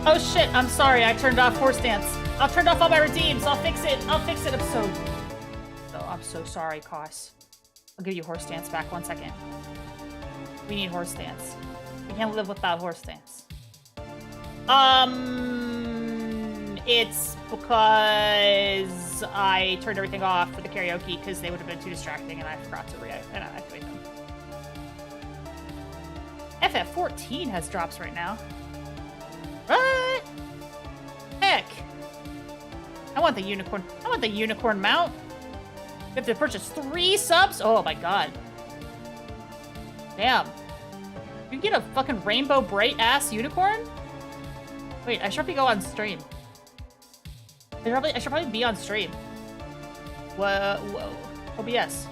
Oh shit, I'm sorry, I turned off horse dance. I've turned off all my redeems. I'll fix it. I'm so sorry, Koss. I'll give you horse dance back 1 second. We need horse dance. We can't live without horse dance. It's because I turned everything off for the karaoke because they would have been too distracting and I forgot to activate them. FF14 has drops right now. What? Heck. I want the unicorn. I want the unicorn mount. You have to purchase 3 subs? Oh my god. Damn. You get a fucking rainbow bright ass unicorn? Wait, I should probably go on stream. I should probably be on stream. Whoa. OBS.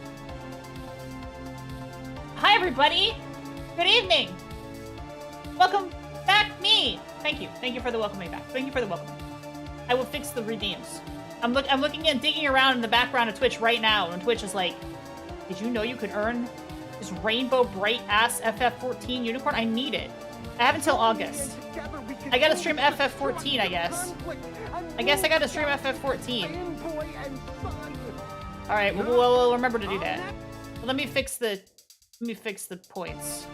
Hi everybody! Good evening! Welcome back me! Thank you. Thank you for the welcoming back. Thank you for the welcome. I will fix the redeems. I'm looking and digging around in the background of Twitch right now, and Twitch is like, did you know you could earn this rainbow bright ass FF14 unicorn? I need it. I have until August. I gotta stream FF14, I guess. I gotta stream FF14. Alright, we'll remember to do that. Well, let me fix the points.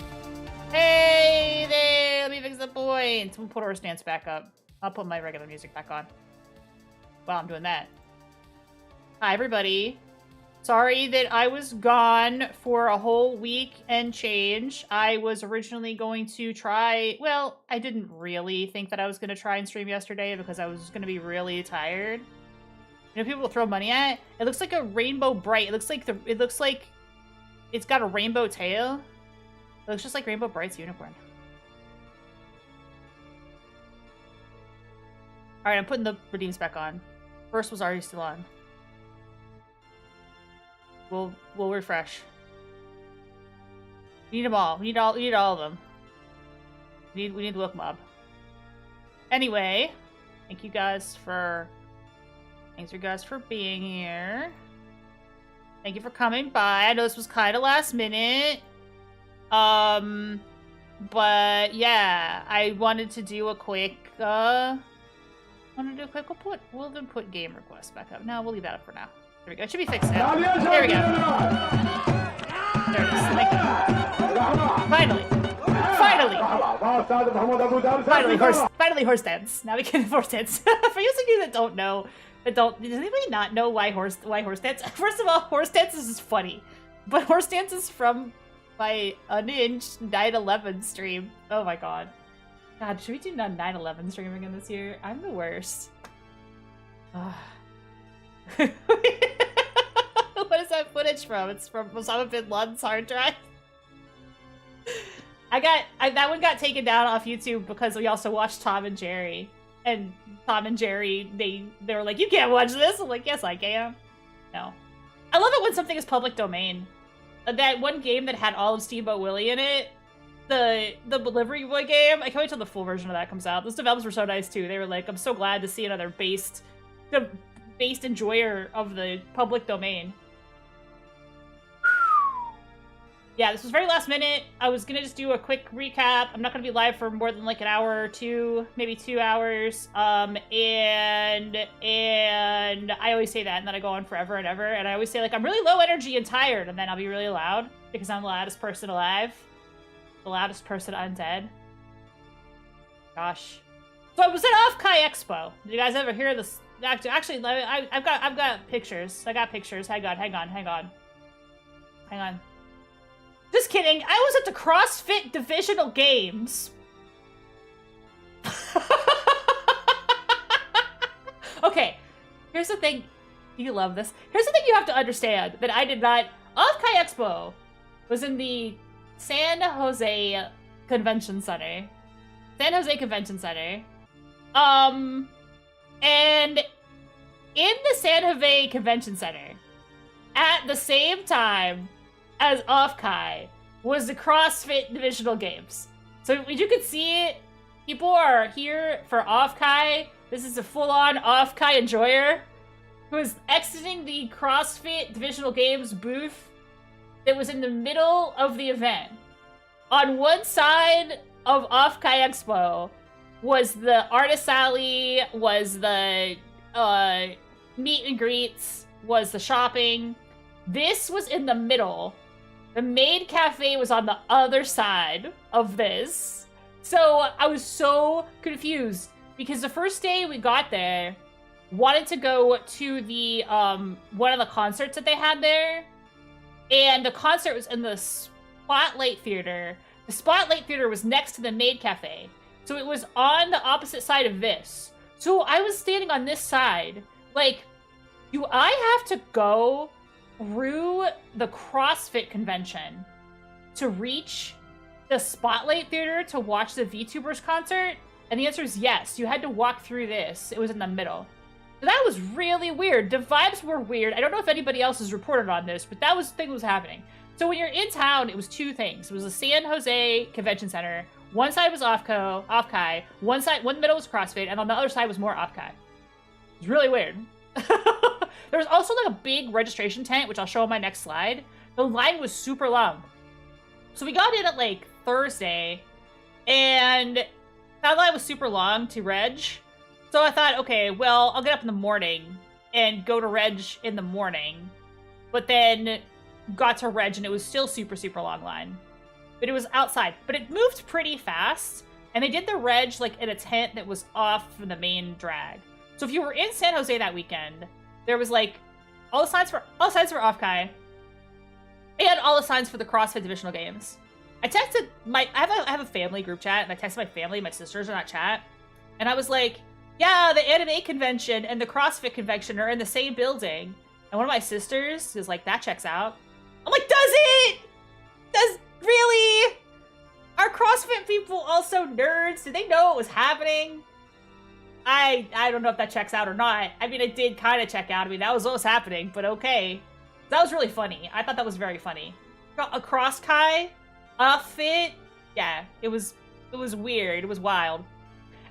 Hey there! Let me fix the points. We'll put horse dance back up. I'll put my regular music back on. While I'm doing that. Hi, everybody. Sorry that I was gone for a whole week and change. I was originally going to try... Well, I didn't really think that I was going to try and stream yesterday because I was going to be really tired. You know, people will throw money at it. It looks like a rainbow bright. It looks like it's got a rainbow tail. It looks just like Rainbow Bright's unicorn. Alright, I'm putting the redeems back on. First was already still on. We'll refresh. We need them all. We need all of them. We need the Look Mob. Anyway, thank you guys for being here. Thank you for coming by. I know this was kind of last minute. But yeah, I wanted to do a quick we'll then put game requests back up. No, we'll leave that up for now. There we go. It should be fixed now. There we go. There it is. Thank you. Finally horse dance. Now we can horse dance. For those of you that don't know, does anybody not know why horse dance? First of all, horse dance is just funny. But horse dance is from my unhinged 9/11 stream. Oh my god. God, should we do 9/11 stream again this year? I'm the worst. What is that footage from? It's from Osama bin Laden's hard drive. That one got taken down off YouTube because we also watched Tom and Jerry. And Tom and Jerry, they were like, you can't watch this. I'm like, yes, I can. No. I love it when something is public domain. That one game that had all of Steamboat Willie in it, the Delivery Boy game, I can't wait till the full version of that comes out. Those developers were so nice too. They were like, I'm so glad to see another based enjoyer of the public domain. Yeah, this was very last minute. I was gonna just do a quick recap. I'm not gonna be live for more than like an hour or two, maybe 2 hours. And I always say that, and then I go on forever and ever. And I always say like I'm really low energy and tired, and then I'll be really loud because I'm the loudest person alive, the loudest person undead. Gosh. So I was at OffKai Expo. Did you guys ever hear this? Actually, I've got pictures. I got pictures. Hang on. Just kidding. I was at the CrossFit Divisional Games. Okay, here's the thing. You love this. Here's the thing you have to understand that I did not. OffKai Expo was in the San Jose Convention Center. And in the San Jose Convention Center, at the same time as OffKai, was the CrossFit Divisional Games. So as you can see, people are here for OffKai. This is a full-on OffKai enjoyer who is exiting the CrossFit Divisional Games booth that was in the middle of the event. On one side of OffKai Expo was the artist alley, was the meet and greets, was the shopping. This was in the middle. The maid cafe was on the other side of this. So I was so confused because the first day we got there, wanted to go to the one of the concerts that they had there, and the concert was in the Spotlight Theater. The Spotlight Theater was next to the maid cafe, so it was on the opposite side of this. So I was standing on this side, like, do I have to go through the CrossFit convention to reach the Spotlight Theater to watch the VTubers concert? And the answer is yes. You had to walk through this. It was in the middle. So that was really weird. The vibes were weird. I don't know if anybody else has reported on this, but that was the thing that was happening. So when you're in town, it was two things. It was the San Jose Convention Center. One side was OffKai. One middle was CrossFit, and on the other side was more OffKai. It was really weird. There was also like a big registration tent, which I'll show on my next slide. The line was super long. So we got in at like Thursday, and that line was super long to reg. So I thought, okay, well, I'll get up in the morning and go to reg in the morning. But then got to reg, and it was still super, super long line. But it was outside. But it moved pretty fast, and they did the reg like in a tent that was off from the main drag. So if you were in San Jose that weekend, there was like all the signs for OffKai, and all the signs for the CrossFit divisional games. I texted I have a family group chat, and I texted my family, my sisters in that chat, and I was like, yeah, the anime convention and the CrossFit convention are in the same building. And one of my sisters was like, that checks out. I'm like, does it? Really? Are CrossFit people also nerds? Did they know it was happening? I don't know if that checks out or not. I mean, it did kind of check out. I mean, that was what was happening, but okay. That was really funny. I thought that was very funny. A CrossKai, a fit. Yeah, it was weird. It was wild.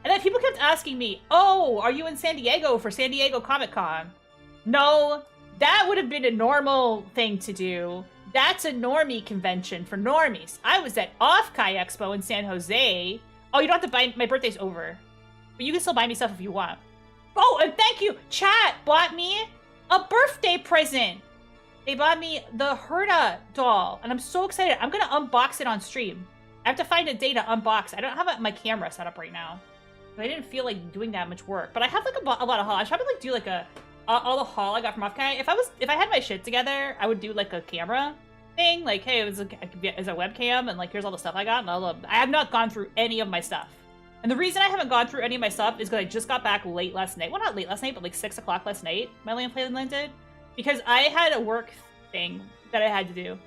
And then people kept asking me, oh, are you in San Diego for San Diego Comic-Con? No, that would have been a normal thing to do. That's a normie convention for normies. I was at OffKai Expo in San Jose. Oh, you don't have to buy, my birthday's over. But you can still buy me stuff if you want. Oh, and thank you. Chat bought me a birthday present. They bought me the Herda doll, and I'm so excited. I'm gonna unbox it on stream. I have to find a day to unbox. I don't have my camera set up right now. But I didn't feel like doing that much work. But I have like a lot of haul. I should probably like do like all the haul I got from OffKai. If I had my shit together, I would do like a camera thing. Like, hey, it was a webcam, and like here's all the stuff I got. And I have not gone through any of my stuff. And the reason I haven't gone through any of my stuff is because I just got back late last night. Well, not late last night, but like 6 o'clock last night. My land play landed because I had a work thing that I had to do.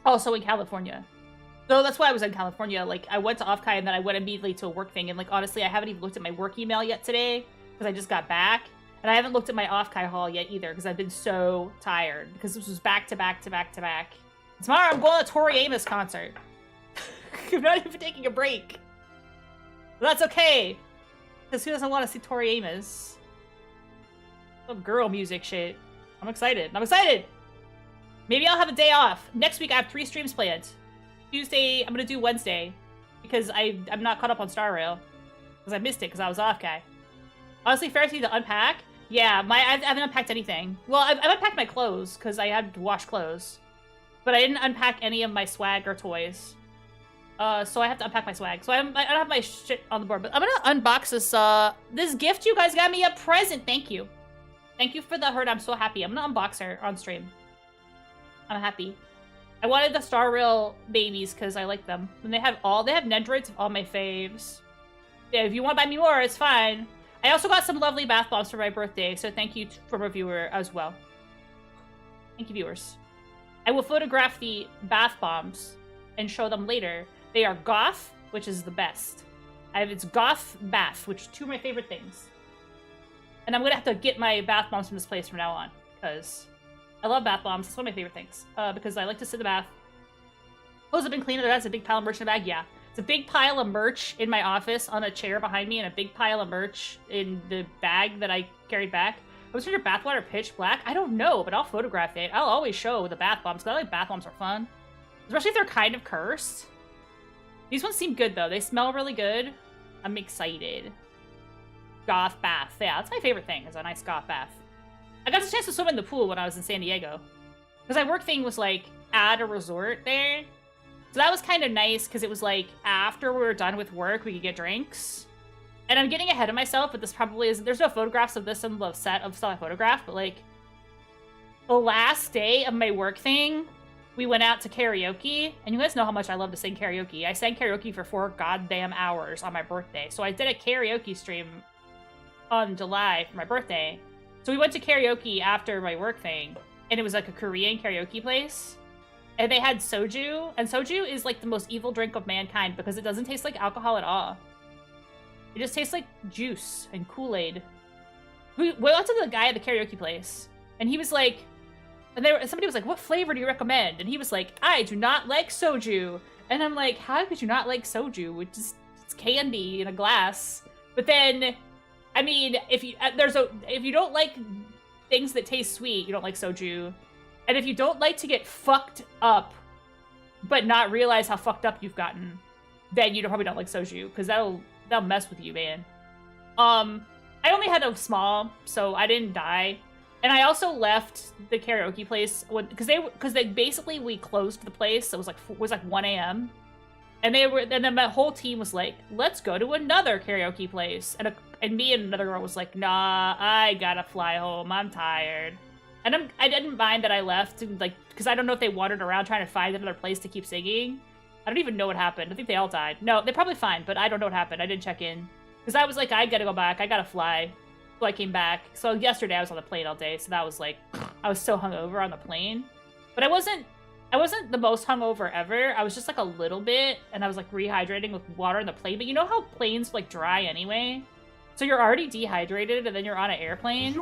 Also in California. So that's why I was in California. Like, I went to OffKai and then I went immediately to a work thing. And, like, honestly, I haven't even looked at my work email yet today because I just got back. And I haven't looked at my OffKai haul yet either because I've been so tired because this was back to back to back to back. Tomorrow I'm going to Tori Amos concert. I'm not even taking a break. But that's okay. Because who doesn't want to see Tori Amos? Some girl music shit. I'm excited. I'm excited! Maybe I'll have a day off. Next week I have 3 streams planned. Tuesday, I'm gonna do Wednesday because I'm not caught up on Star Rail because I missed it because I was OffKai. Honestly, fair to to unpack. Yeah, I haven't unpacked anything. Well, I've unpacked my clothes because I had to wash clothes, but I didn't unpack any of my swag or toys. So I have to unpack my swag. So I don't have my shit on the board, but I'm gonna unbox this gift you guys got me a present. Thank you. Thank you for the hurt. I'm so happy. I'm gonna unbox her on stream. I'm happy. I wanted the Star Rail babies because I like them. And they have Nedroids of all my faves. Yeah, if you want to buy me more, it's fine. I also got some lovely bath bombs for my birthday, so thank you from a viewer as well. Thank you, viewers. I will photograph the bath bombs and show them later. They are goth, which is the best. It's goth bath, which are 2 of my favorite things. And I'm gonna have to get my bath bombs from this place from now on, because I love bath bombs. It's one of my favorite things. Because I like to sit in the bath. Clothes have been cleaned. That's a big pile of merch in the bag. Yeah. It's a big pile of merch in my office on a chair behind me and a big pile of merch in the bag that I carried back. Was your bathwater pitch black? I don't know, but I'll photograph it. I'll always show the bath bombs, because I like bath bombs are fun. Especially if they're kind of cursed. These ones seem good, though. They smell really good. I'm excited. Goth bath. Yeah, that's my favorite thing, is a nice goth bath. I got a chance to swim in the pool when I was in San Diego. Because my work thing was, like, at a resort there. So that was kind of nice, because it was, like, after we were done with work, we could get drinks. And I'm getting ahead of myself, but this probably isn't... There's no photographs of this in the set of stuff I photographed, but, like... The last day of my work thing, we went out to karaoke. And you guys know how much I love to sing karaoke. I sang karaoke for 4 goddamn hours on my birthday. So I did a karaoke stream on July for my birthday. So we went to karaoke after my work thing, and it was like a Korean karaoke place. And they had soju, and soju is like the most evil drink of mankind because it doesn't taste like alcohol at all. It just tastes like juice and Kool-Aid. We went to the guy at the karaoke place, and he was like, and somebody was like, what flavor do you recommend? And he was like, I do not like soju. And I'm like, how could you not like soju? It's candy in a glass. But then... I mean, if you don't like things that taste sweet, you don't like soju. And if you don't like to get fucked up, but not realize how fucked up you've gotten, then you probably don't like soju, because that'll mess with you, man. I only had a small, so I didn't die. And I also left the karaoke place because basically we closed the place. So it was like 1 a.m. And then my whole team was like, let's go to another karaoke place. And me and another girl was like, nah, I gotta fly home. I'm tired. And I didn't mind that I left, like, because I don't know if they wandered around trying to find another place to keep singing. I don't even know what happened. I think they all died. No, they're probably fine, but I don't know what happened. I didn't check in. Because I was like, I gotta go back. I gotta fly. So I came back. So yesterday I was on the plane all day, so that was like, I was so hungover on the plane. But I wasn't the most hungover ever. I was just like a little bit, and I was like rehydrating with water in the plane. But you know how planes like dry anyway? So you're already dehydrated, and then you're on an airplane.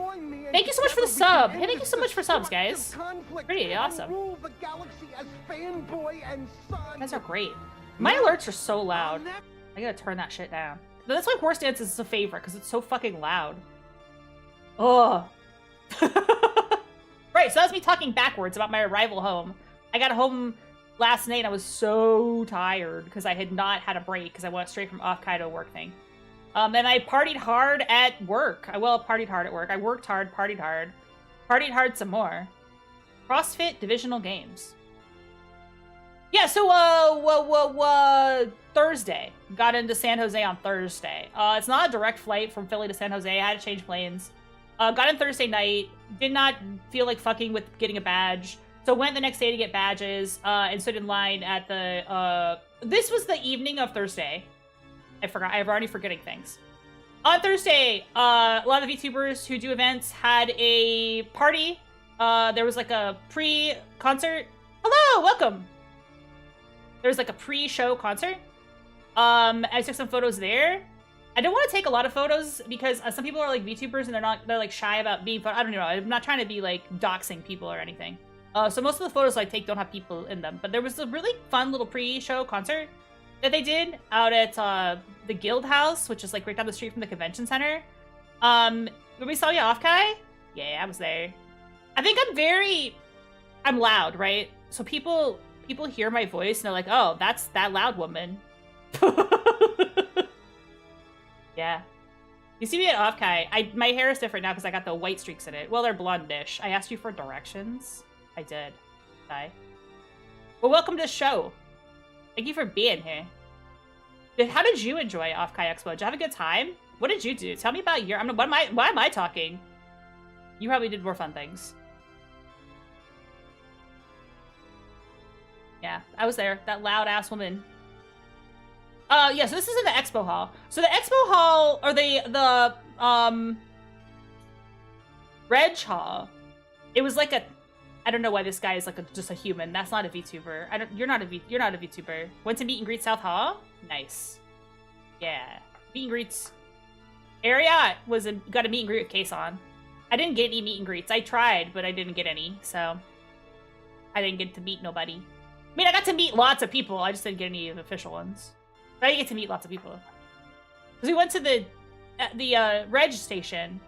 Thank you so much for the sub. Hey, thank you so much for subs, guys. Pretty awesome. You guys are great. My alerts are so loud. I gotta turn that shit down. But that's why Horse Dance is a favorite, because it's so fucking loud. Ugh. Right, so that was me talking backwards about my arrival home. I got home last night, and I was so tired, because I had not had a break, because I went straight from OffKai to a work thing. And I partied hard at work. I partied hard at work. I worked hard, partied hard some more. CrossFit Divisional Games. Yeah, so, Thursday. Got into San Jose on Thursday. It's not a direct flight from Philly to San Jose. I had to change planes. Got in Thursday night. Did not feel like fucking with getting a badge. So went the next day to get badges, and stood in line at the, this was the evening of Thursday. I forgot. I'm already forgetting things. On Thursday, a lot of the VTubers who do events had a party. There was like a pre-concert. Hello, welcome. There was like a pre-show concert. I took some photos there. I don't want to take a lot of photos because some people are like VTubers and they're like shy about being, but I don't know. I'm not trying to be like doxing people or anything. So most of the photos I take don't have people in them, but there was a really fun little pre-show concert that they did out at the Guild House, which is like right down the street from the convention center. We saw you OffKai? Yeah, I was there. I think I'm loud, right? So people hear my voice and they're like, oh, that's that loud woman. Yeah. You see me at OffKai. My hair is different now because I got the white streaks in it. Well, they're blondish. I asked you for directions. I did. Hi. Well, welcome to the show. Thank you for being here. How did you enjoy OffKai Expo? Did you have a good time? What did you do? Tell me about your... why am I talking? You probably did more fun things. Yeah, I was there. That loud-ass woman. Yeah, so this is in the expo hall. So the expo hall, or the Reg hall, it was like a... I don't know why this guy is like just a human. That's not a VTuber. You're not a VTuber. Went to meet and greet South Hall? Nice. Yeah. Meet and greets. Area got a meet and greet with Kason. I didn't get any meet and greets. I tried, but I didn't get any, so I didn't get to meet nobody. I mean, I got to meet lots of people. I just didn't get any of the official ones. But I didn't get to meet lots of people. Because we went to the Reg station.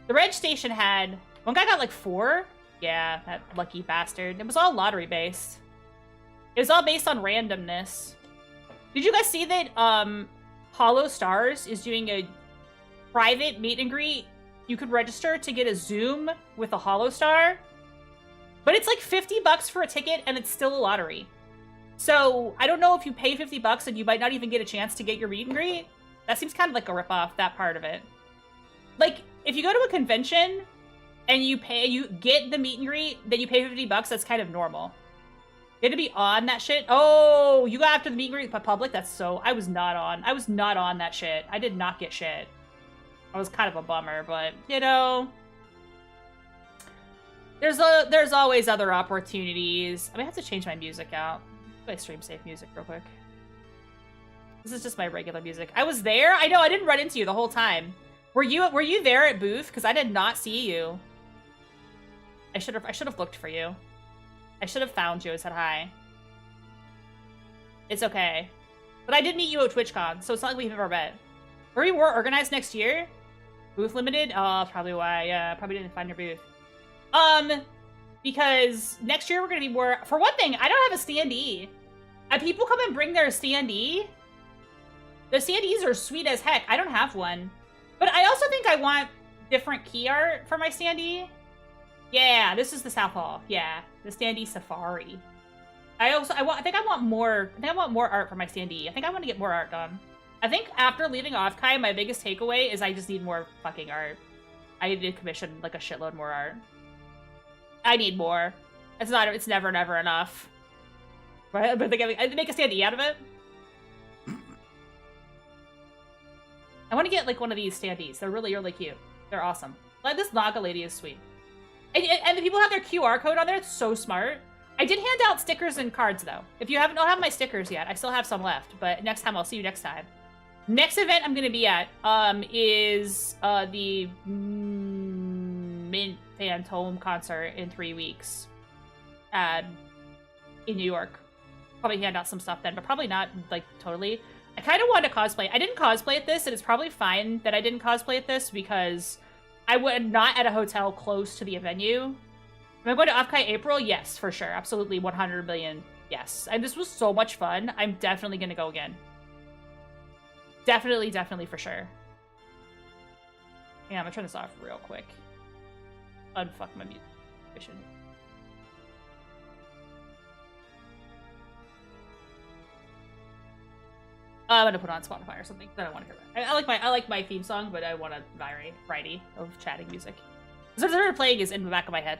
The Reg station had... One guy got like 4. Yeah, that lucky bastard. It was all lottery-based. It was all based on randomness. Did you guys see that, Hollow Stars is doing a private meet and greet. You could register to get a Zoom with a Hollow Star, but it's like $50 for a ticket, and it's still a lottery. So I don't know if you pay $50 and you might not even get a chance to get your meet and greet. That seems kind of like a ripoff, that part of it. Like, if you go to a convention and you get the meet and greet, then you pay $50, that's kind of normal. You had to be on that shit. Oh, you got after the meet and greet by public? That's so... I was not on that shit. I did not get shit. I was kind of a bummer, but, you know... There's always other opportunities. I might have to change my music out. My stream safe music real quick. This is just my regular music. I was there? I know, I didn't run into you the whole time. Were you there at booth? Because I did not see you. I should have looked for you. I should have found you and said hi. It's okay. But I did meet you at TwitchCon, so it's not like we've ever met. Were we more organized next year? Booth limited? Oh, probably why. Yeah, probably didn't find your booth. Because next year we're gonna be more... For one thing, I don't have a standee. And people come and bring their standee. The standees are sweet as heck. I don't have one. But I also think I want different key art for my standee. Yeah, this is the South Hall. Yeah, the standee safari. I think I want more art for my standee. I think I want to get more art done. I think after leaving OffKai, my biggest takeaway is I just need more fucking art. I need to commission like a shitload more art. I need more. It's never enough. Right? But I make a standee out of it. I want to get like one of these standees. They're really, really cute. They're awesome. Like this Naga lady is sweet. And the people have their QR code on there. It's so smart. I did hand out stickers and cards though. If you don't have my stickers yet, I still have some left. But next time, I'll see you next time. Next event I'm gonna be at is the Mint Phantom concert in 3 weeks, in New York. Probably hand out some stuff then, but probably not like totally. I kind of wanted to cosplay. I didn't cosplay at this, and it's probably fine that I didn't cosplay at this because I would not at a hotel close to the venue. Am I going to OffKai April? Yes, for sure. Absolutely, 100 million. Yes. And this was so much fun. I'm definitely going to go again. Definitely for sure. Yeah, I'm going to turn this off real quick. Unfuck my music. I'm gonna put on Spotify or something that I want to hear. I like my theme song, but I want a variety of chatting music. So the playing is in the back of my head.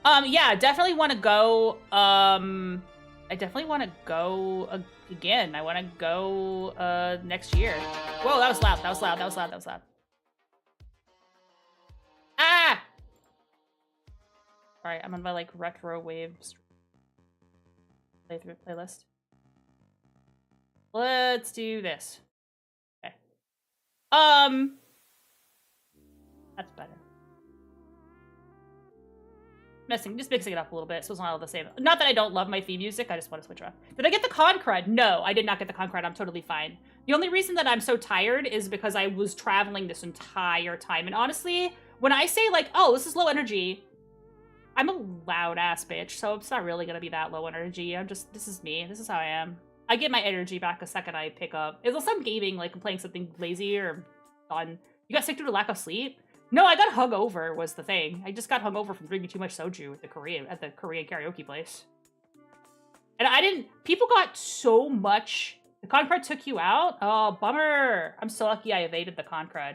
Yeah, definitely want to go. I definitely want to go again. I want to go next year. Whoa, that was loud. That was loud. Ah! Alright, I'm on my like retro waves playthrough playlist. Let's do this. Okay. That's better. Just mixing it up a little bit, so it's not all the same. Not that I don't love my theme music, I just want to switch it up. Did I get the con crud? No, I did not get the con crud. I'm totally fine. The only reason that I'm so tired is because I was traveling this entire time. And honestly, when I say like, oh, this is low energy, I'm a loud ass bitch, so it's not really gonna be that low energy. This is me. This is how I am. I get my energy back the second I pick up. Unless I'm gaming, like I'm playing something lazy or fun. You got sick due to lack of sleep? No, I got hungover was the thing. I just got hungover from drinking too much soju at the Korean karaoke place. And people got so much. The con crud took you out? Oh, bummer. I'm so lucky I evaded the con crud.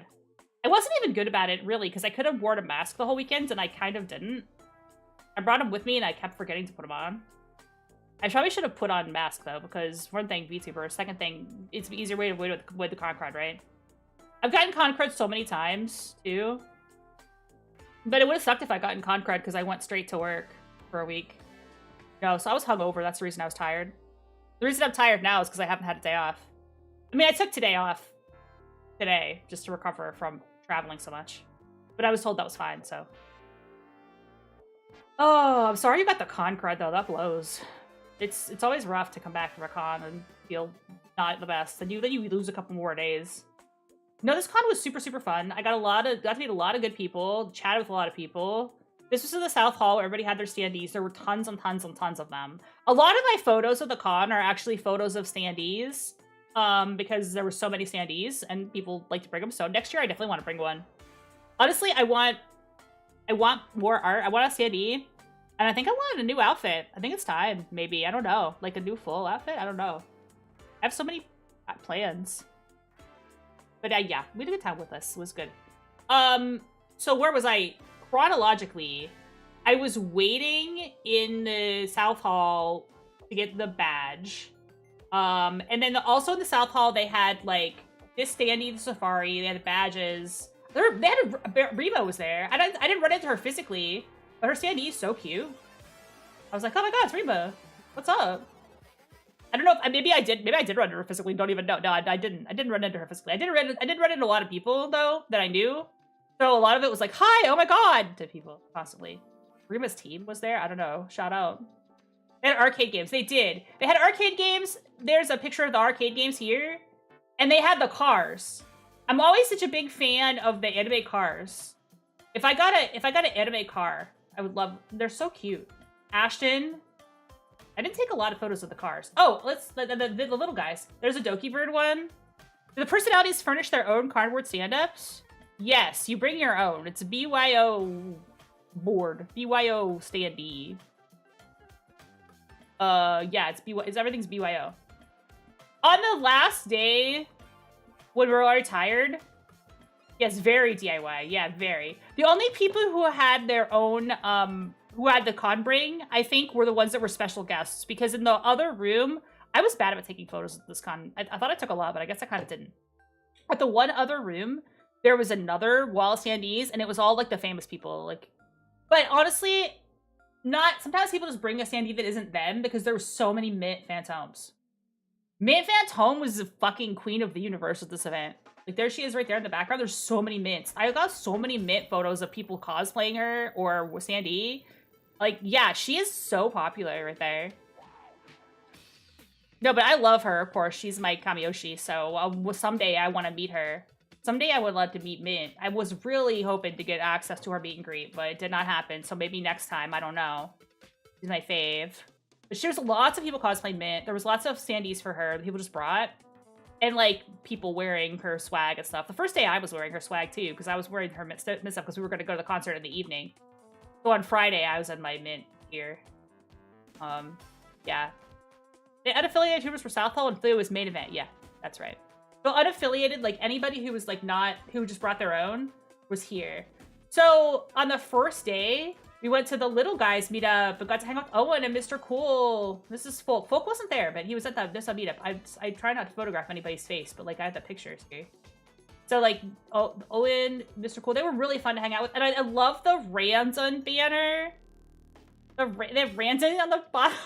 I wasn't even good about it, really, because I could have worn a mask the whole weekend, and I kind of didn't. I brought them with me, and I kept forgetting to put them on. I probably should have put on mask, though, because one thing, VTuber, second thing, it's an easier way to avoid the con crud, right? I've gotten con crud so many times, too. But it would have sucked if I gotten con crud, because I went straight to work for a week. No, so I was hungover. That's the reason I was tired. The reason I'm tired now is because I haven't had a day off. I mean, I took today off. Today, just to recover from traveling so much. But I was told that was fine, so. Oh, I'm sorry you got the con crud, though. That blows. It's always rough to come back from a con and feel not the best. And then you lose a couple more days. No, this con was super, super fun. I got to meet a lot of good people, chatted with a lot of people. This was in the South Hall where everybody had their standees. There were tons and tons and tons of them. A lot of my photos of the con are actually photos of standees. because there were so many standees and people like to bring them. So next year I definitely want to bring one. Honestly, I want more art. I want a standee, and I think I wanted a new outfit. I think it's time, maybe. I don't know, like a new full outfit. I don't know. I have so many plans. But yeah, we had a good time with this. It was good. So where was I? Chronologically, I was waiting in the South Hall to get the badge. And then also in the South Hall, they had like this standee, the safari. They had the badges. They had Reba was there. I didn't run into her physically, but her standee is so cute. I was like, oh my god, it's Reba. What's up? I don't know if maybe I did run into her physically. Don't even know. No, I didn't. I didn't run into her physically. I did run into a lot of people though that I knew. So a lot of it was like, hi, oh my god, to people constantly. Reba's team was there. I don't know. Shout out. They had arcade games. They did. They had arcade games. There's a picture of the arcade games here, and they had the cars. I'm always such a big fan of the anime cars. If I got an anime car, I would love. They're so cute. Ashton. I didn't take a lot of photos of the cars. Oh, the little guys. There's a Doki Bird one. Do the personalities furnish their own cardboard stand-ups? Yes, you bring your own. It's a BYO board. BYO standee. Yeah, everything's BYO. On the last day, when we're already tired, yes, very DIY. Yeah, very. The only people who had their own, who had the con bring, I think, were the ones that were special guests. Because in the other room, I was bad about taking photos of this con. I thought I took a lot, but I guess I kind of didn't. At the one other room, there was another wall of standees, and it was all like the famous people. Like, but honestly, sometimes people just bring a standee that isn't them because there were so many Mint Phantoms. Mint Phantom was the fucking queen of the universe at this event. Like, there she is right there in the background. There's so many Mints. I got so many Mint photos of people cosplaying her or standee. Like, yeah, she is so popular right there. No, but I love her, of course. She's my Kamiyoshi, so someday I want to meet her. Someday I would love to meet Mint. I was really hoping to get access to her meet and greet, but it did not happen, so maybe next time. I don't know. She's my fave. But there's lots of people cosplaying Mint. There was lots of standees for her that people just brought. And, like, people wearing her swag and stuff. The first day I was wearing her swag, too, because I was wearing her Mint stuff because we were going to go to the concert in the evening. So on Friday, I was in my Mint gear. Yeah. The unaffiliated YouTubers for South Hall and Theo was main event. Yeah, that's right. So unaffiliated, like, anybody who was, like, who just brought their own was here. So on the first day, we went to the little guys meetup and got to hang out with Owen and Mr. Cool. This is Folk. Folk wasn't there, but he was at this meetup. I try not to photograph anybody's face, but, like, I have the pictures here. So, like, Owen, Mr. Cool, they were really fun to hang out with. And I love the Ranzon banner. They have Ranzon on the bottom.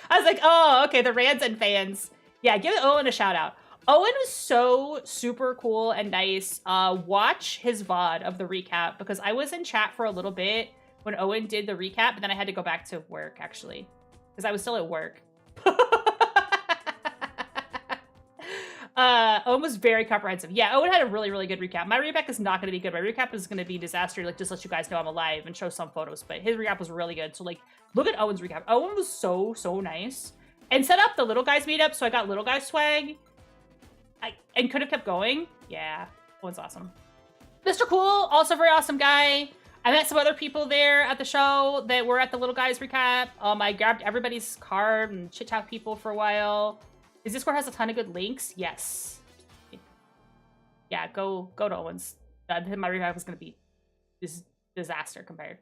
I was like, oh, okay, the Ranzon fans. Yeah, give Owen a shout out. Owen was so super cool and nice. Watch his VOD of the recap because I was in chat for a little bit when Owen did the recap, but then I had to go back to work, actually, because I was still at work. Owen was very comprehensive. Yeah, Owen had a really, really good recap. My recap is not going to be good. My recap is going to be disaster, like, just let you guys know I'm alive and show some photos, but his recap was really good. So, like, look at Owen's recap. Owen was so, so nice. And set up the little guys meetup, so I got little guys swag. And could have kept going. Yeah, Owen's awesome. Mr. Cool, also very awesome guy. I met some other people there at the show that were at the little guys recap. I grabbed everybody's card and chit-chat people for a while. His Discord has a ton of good links. Yes. Yeah, go to Owen's. My recap was going to be this disaster compared.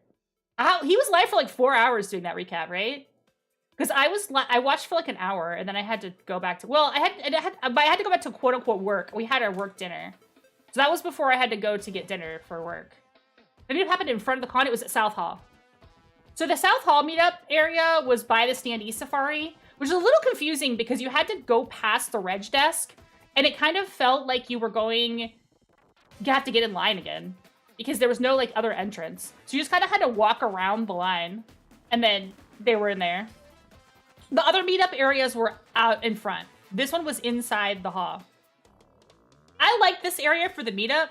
He was live for like 4 hours doing that recap, right? Because I watched for like an hour and then I had to go back to, well, I had to go back to quote unquote work. We had our work dinner. So that was before I had to go to get dinner for work. The meetup happened in front of the con. It was at South Hall. So the South Hall meetup area was by the standee safari, which is a little confusing because you had to go past the reg desk and it kind of felt like you have to get in line again because there was no like other entrance. So you just kind of had to walk around the line and then they were in there. The other meetup areas were out in front. This one was inside the hall. I like this area for the meetup,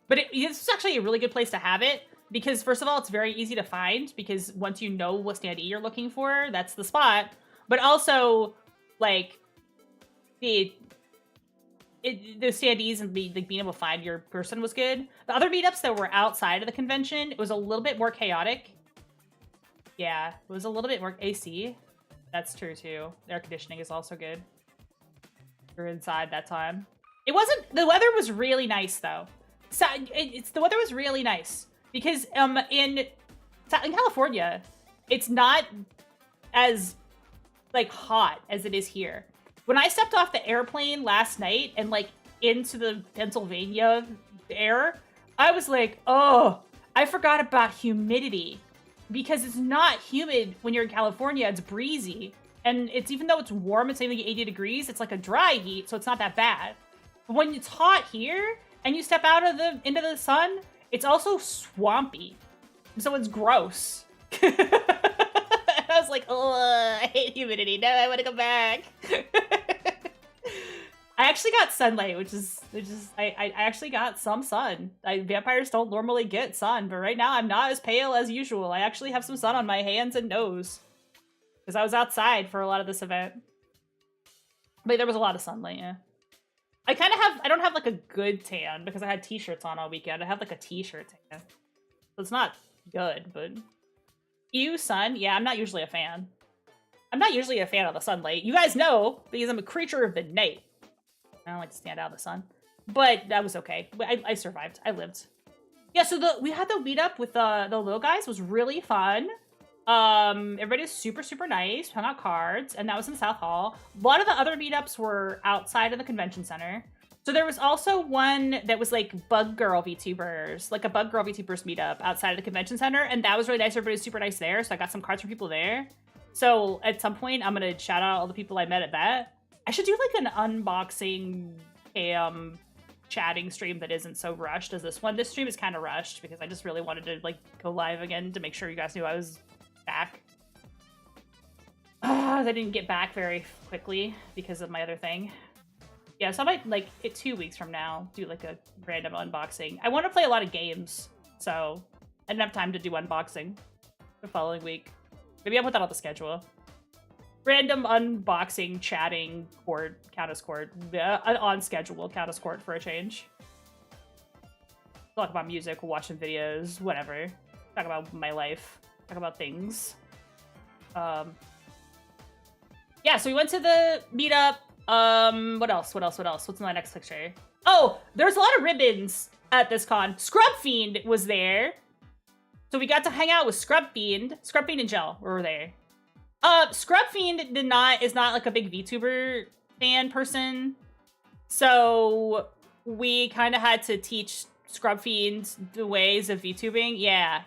but it's actually a really good place to have it because first of all, it's very easy to find because once you know what standee you're looking for, that's the spot. But also, like the standees and being able to find your person was good. The other meetups that were outside of the convention, it was a little bit more chaotic. Yeah, it was a little bit more AC. That's true too. The air conditioning is also good. We're inside that time. It wasn't. The weather was really nice though. So the weather was really nice because in California, it's not as like hot as it is here. When I stepped off the airplane last night and like into the Pennsylvania air, I was like, oh, I forgot about humidity because it's not humid when you're in California. It's breezy. And it's, even though it's warm, it's maybe 80 degrees, it's like a dry heat, so it's not that bad. But when it's hot here and you step out of into the sun, it's also swampy. So it's gross. I was like, oh, I hate humidity. No, I want to go back. I actually got sunlight, which is I actually got some sun. Vampires don't normally get sun, but right now I'm not as pale as usual. I actually have some sun on my hands and nose. Because I was outside for a lot of this event. But there was a lot of sunlight, yeah. I don't have like a good tan because I had t-shirts on all weekend. I have like a t-shirt tan. So it's not good, but... Ew, sun? Yeah, I'm not usually a fan. I'm not usually a fan of the sunlight. You guys know, because I'm a creature of the night. I don't like to stand out in the sun. But that was okay. I survived. I lived. Yeah, so we had the meetup with the little guys. It was really fun. Everybody was super, super nice. We hung out cards, and that was in South Hall. A lot of the other meetups were outside of the convention center. So there was also one that was like Bug Girl VTubers, like a Bug Girl VTubers meetup outside of the convention center, and that was really nice. Everybody was super nice there, so I got some cards from people there. So at some point, I'm gonna shout out all the people I met at that. I should do like an unboxing chatting stream that isn't so rushed as this one. This stream is kind of rushed because I just really wanted to like go live again to make sure you guys knew I was back. I didn't get back very quickly because of my other thing. Yeah, so I might, like, 2 weeks from now, do, like, a random unboxing. I want to play a lot of games, so I didn't have time to do unboxing the following week. Maybe I'll put that on the schedule. Random unboxing, chatting, Countess Court. On schedule, Countess Court for a change. Talk about music, watch some videos, whatever. Talk about my life. Talk about things. Yeah, so we went to the meetup. What else? What's my next picture? Oh, there's a lot of ribbons at this con. Scrub Fiend was there. So we got to hang out with Scrub Fiend. Scrub Fiend and Gel were there. Scrub Fiend is not like a big VTuber fan person. So we kind of had to teach Scrub Fiend the ways of VTubing. Yeah.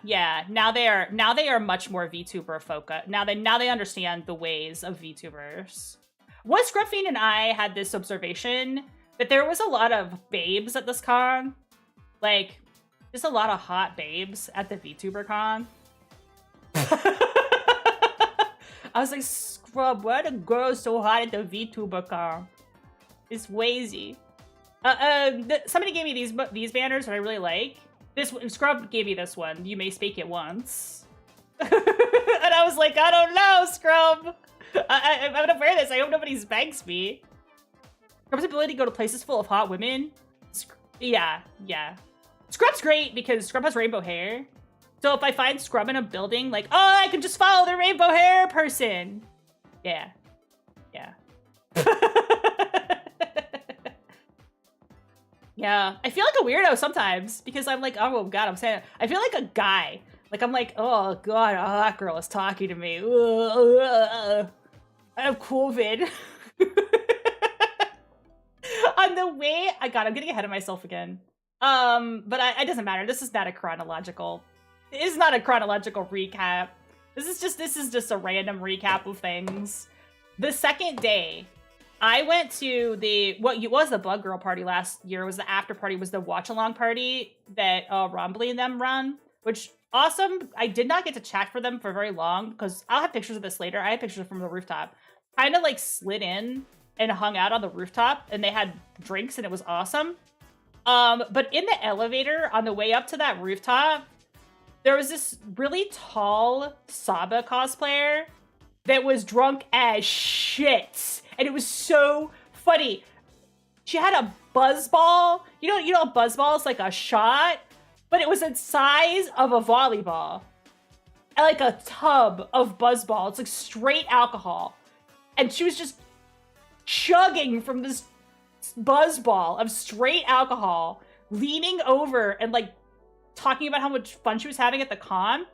Now they are much more VTuber focused. Now they understand the ways of VTubers. What Scrub Fiend and I had this observation that there was a lot of babes at this con. Like, just a lot of hot babes at the VTuber con. I was like, Scrub, why are the girls so hot at the VTuber con? It's wazy. Somebody gave me these banners that I really like. This one, Scrub gave me this one. You may speak it once. And I was like, I don't know, Scrub. I'm gonna wear this. I hope nobody spanks me. Scrub's ability to go to places full of hot women. Yeah. Scrub's great because Scrub has rainbow hair. So if I find Scrub in a building, like, oh, I can just follow the rainbow hair person. Yeah. Yeah, I feel like a weirdo sometimes because I'm like, oh god, I feel like a guy. Like, I'm like, oh god, oh, that girl is talking to me. I have COVID. On the way, I'm getting ahead of myself again. But it doesn't matter. This is not a chronological. It is not a chronological recap. This is just a random recap of things. The second day, I went to what was the Bug Girl party last year. Was the after party, was the watch along party that Rombly and them run, which awesome. I did not get to chat for them for very long because I'll have pictures of this later. I have pictures from the rooftop. Kind of like slid in and hung out on the rooftop, and they had drinks, and it was awesome. But in the elevator on the way up to that rooftop, there was this really tall Saba cosplayer that was drunk as shit. And it was so funny. She had a buzz ball. You know a buzz ball is like a shot, but it was the size of a volleyball. And like a tub of buzz ball. It's like straight alcohol. And she was just chugging from this buzz ball of straight alcohol, leaning over and like talking about how much fun she was having at the con.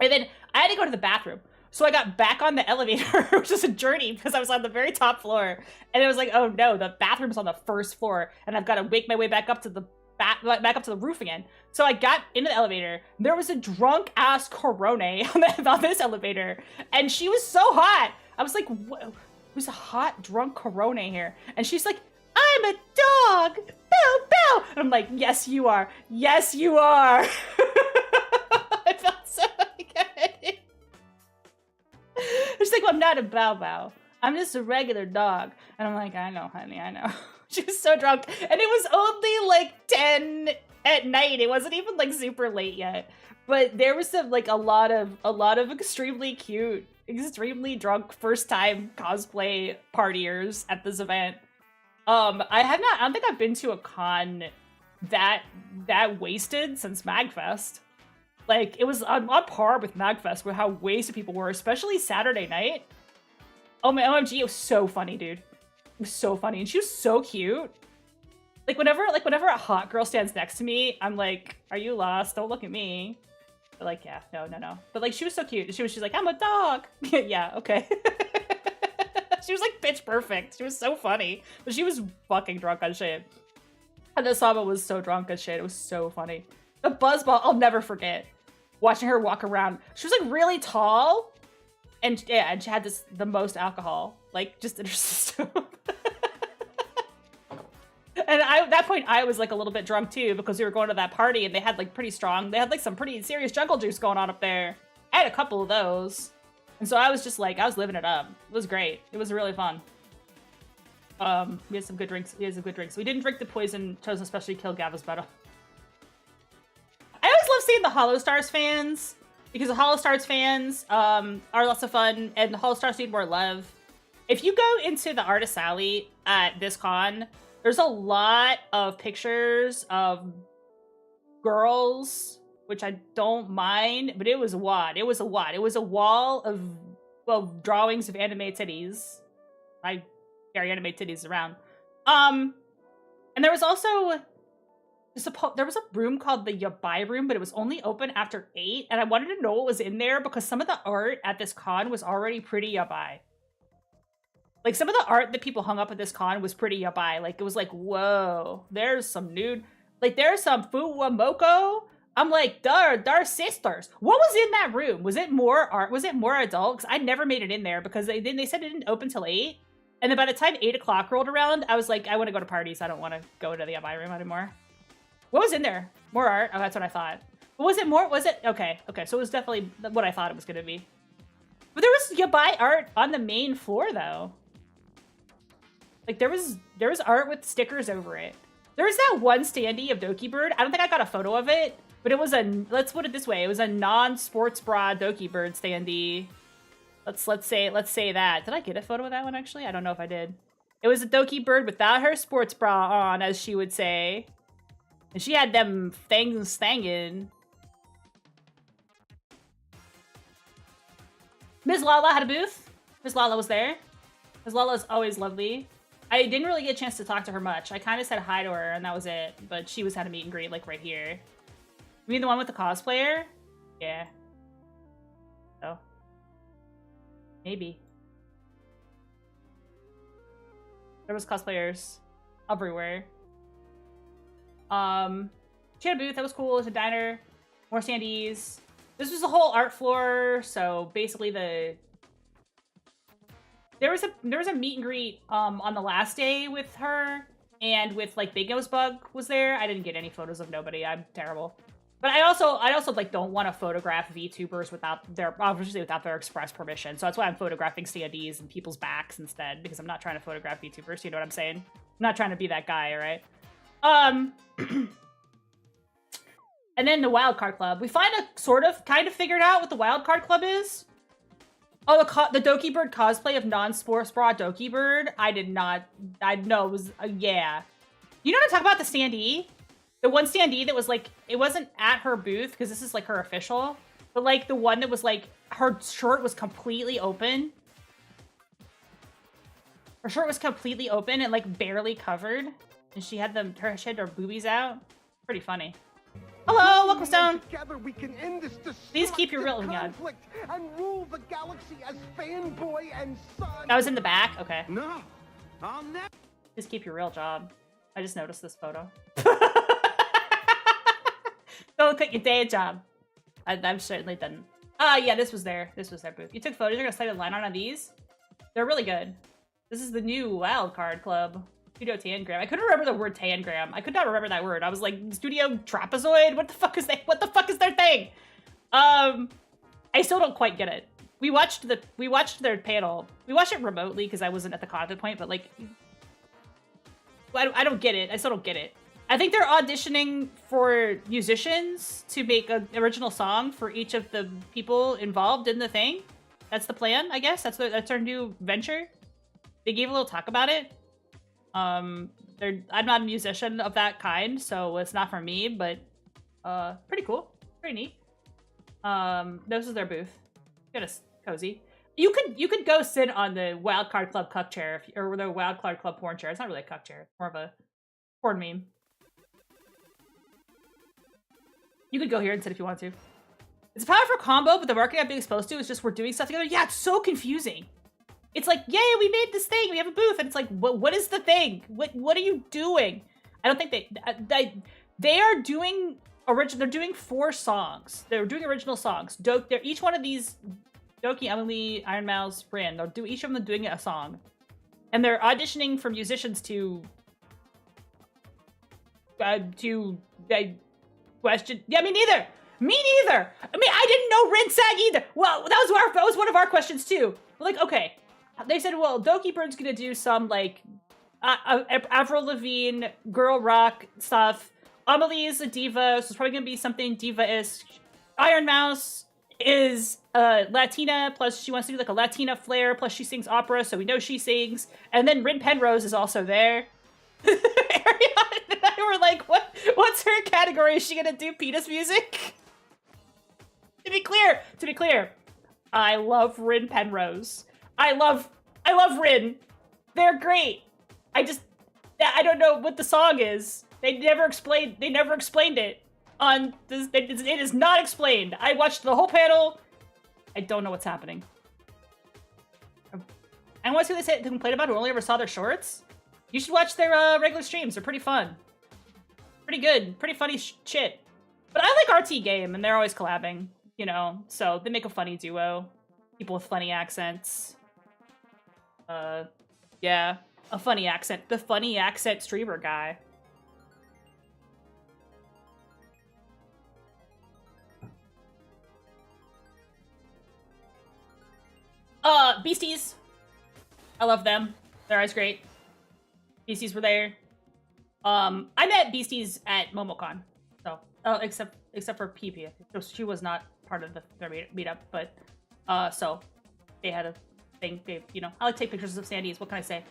And then I had to go to the bathroom. So I got back on the elevator, which was a journey because I was on the very top floor. And it was like, oh no, the bathroom's on the first floor. And I've got to wake my way back up to the back up to the roof again. So I got into the elevator. There was a drunk ass Corona on this elevator. And she was so hot. I was like, what? Who's a hot drunk Corona here? And she's like, I'm a dog. Bow, bow. And I'm like, yes, you are. Yes, you are. I felt so good. She's like, well, I'm not a bow bow. I'm just a regular dog. And I'm like, I know, honey, I know. She was so drunk. And it was only like 10 at night. It wasn't even like super late yet. But there was some like a lot of extremely cute, extremely drunk first time cosplay partiers at this event. I don't think I've been to a con that wasted since MagFest. Like, it was on par with MagFest with how wasted people were, especially Saturday night. Oh my OMG, it was so funny, dude. It was so funny. And she was so cute. Like whenever a hot girl stands next to me, I'm like, are you lost? Don't look at me. But like, yeah, no. But like, she was so cute. She's like, I'm a dog. Yeah, okay. She was like pitch perfect. She was so funny. But she was fucking drunk on shit. And Asama was so drunk on shit. It was so funny. The buzzball, I'll never forget. Watching her walk around. She was like really tall. And yeah, and she had the most alcohol. Like, just in her system. And at that point, I was like a little bit drunk too, because we were going to that party and they had like some pretty serious jungle juice going on up there. I had a couple of those. And so I was just like, I was living it up. It was great. It was really fun. We had some good drinks. We didn't drink the poison chosen especially kill Gava's battle. I always love seeing the Hollow Stars fans, because the Hollow Stars fans are lots of fun, and the Hollow Stars need more love. If you go into the Artist Alley at this con, there's a lot of pictures of girls, which I don't mind, but it was a lot. It was a wall of, well, drawings of anime titties. I carry anime titties around. And there was also, there was a room called the Yabai room, but it was only open after 8, and I wanted to know what was in there because some of the art at this con was already pretty yabai. Like, some of the art that people hung up at this con was pretty yabai. Like, it was like, whoa, there's some nude. Like, there's some Fuwamoko. I'm like, dar sisters. What was in that room? Was it more art? Was it more adult? Because I never made it in there because they said it didn't open till 8. And then by the time 8 o'clock rolled around, I was like, I want to go to parties. I don't want to go to the yabai room anymore. What was in there? More art? Oh, that's what I thought. But was it more? Was it? Okay. So it was definitely what I thought it was going to be. But there was yabai art on the main floor, though. Like, there was art with stickers over it. There was that one standee of Doki Bird. I don't think I got a photo of it, but it was let's put it this way. It was a non-sports bra Doki Bird standee. Let's say that. Did I get a photo of that one, actually? I don't know if I did. It was a Doki Bird without her sports bra on, as she would say. And she had them things thangin'. Ms. Lala had a booth. Ms. Lala was there. Ms. Lala is always lovely. I didn't really get a chance to talk to her much. I kind of said hi to her, and that was it. But she was had a meet and greet, like, right here. You mean the one with the cosplayer? Yeah. Oh. Maybe. There was cosplayers everywhere. She had a booth. That was cool. It was a diner. More standees. This was a whole art floor, so basically there was a meet and greet on the last day with her, and with like Big Nose Bug was there. I didn't get any photos of nobody. I'm terrible. But I also like don't want to photograph VTubers without their express permission. So that's why I'm photographing standees and people's backs instead, because I'm not trying to photograph VTubers. You know what I'm saying? I'm not trying to be that guy, all right? And then the Wildcard Club. We kind of figured out what the Wildcard Club is. Oh, the Doki Bird cosplay of non-sports bra Doki Bird. I did not. I know it was yeah. You know what I'm talking about? The standee, the one standee that was like it wasn't at her booth because this is like her official, but like the one that was like her shirt was completely open. Her shirt was completely open and like barely covered, and she had her boobies out. Pretty funny. Hello, welcome, Stone. Together we can end this Please keep your real conflict and rule the galaxy as fanboy and son. I was in the back. Okay. No, I'll never. Just keep your real job. I just noticed this photo. Don't quit your day job. I've certainly done. Yeah, this was their booth. You took photos. You're gonna set a line on these. They're really good. This is the new Wildcard Club. Studio Tangram. I couldn't remember the word Tangram. I could not remember that word. I was like, Studio Trapezoid? What the fuck is that? What the fuck is their thing? I still don't quite get it. We watched their panel. We watched it remotely because I wasn't at the con at the point, but like, I don't get it. I still don't get it. I think they're auditioning for musicians to make an original song for each of the people involved in the thing. That's the plan, I guess. That's their new venture. They gave a little talk about it. I'm not a musician of that kind, so it's not for me, but pretty cool. Pretty neat. This is their booth. Kind of cozy. You could go sit on the Wildcard Club cuck chair or the Wildcard Club porn chair. It's not really a cuck chair. It's more of a porn meme. You could go here and sit if you want to. It's a powerful combo, but the marketing I'm being exposed to is just we're doing stuff together. Yeah, it's so confusing. It's like, yay, we made this thing. We have a booth, and it's like, what is the thing? What are you doing? I don't think they are doing original. They're doing 4 songs. They're doing original songs. They're each one of these Doki, Emily, Iron Mouse, Brand. They'll do each of them doing a song, and they're auditioning for musicians to question. Yeah, me neither. Me neither. I mean, I didn't know Rin sang either. Well, that was one of our questions too. We're like, okay. They said, well, Doki Bird's gonna do some, like, Avril Lavigne, girl rock stuff. Amelie is a diva, so it's probably gonna be something diva-ish. Iron Mouse is Latina, plus she wants to do, like, a Latina flair, plus she sings opera, so we know she sings. And then Rin Penrose is also there. Ariana and I were like, what's her category? Is she gonna do penis music? To be clear, I love Rin Penrose. I love Rin. They're great. I don't know what the song is. They never explained it on this. It is not explained. I watched the whole panel. I don't know what's happening. I want to see what they complain about who only ever saw their shorts. You should watch their regular streams. They're pretty fun. Pretty good. Pretty funny shit. But I like RT Game, and they're always collabing, you know? So they make a funny duo. People with funny accents. Yeah. A funny accent. The funny accent streamer guy. Beasties. I love them. They're always great. Beasties were there. I met Beasties at MomoCon. So, except for PP. She was not part of their meetup, but, so, they had a thing. They, you know, I like to take pictures of Sandy's. What can I say?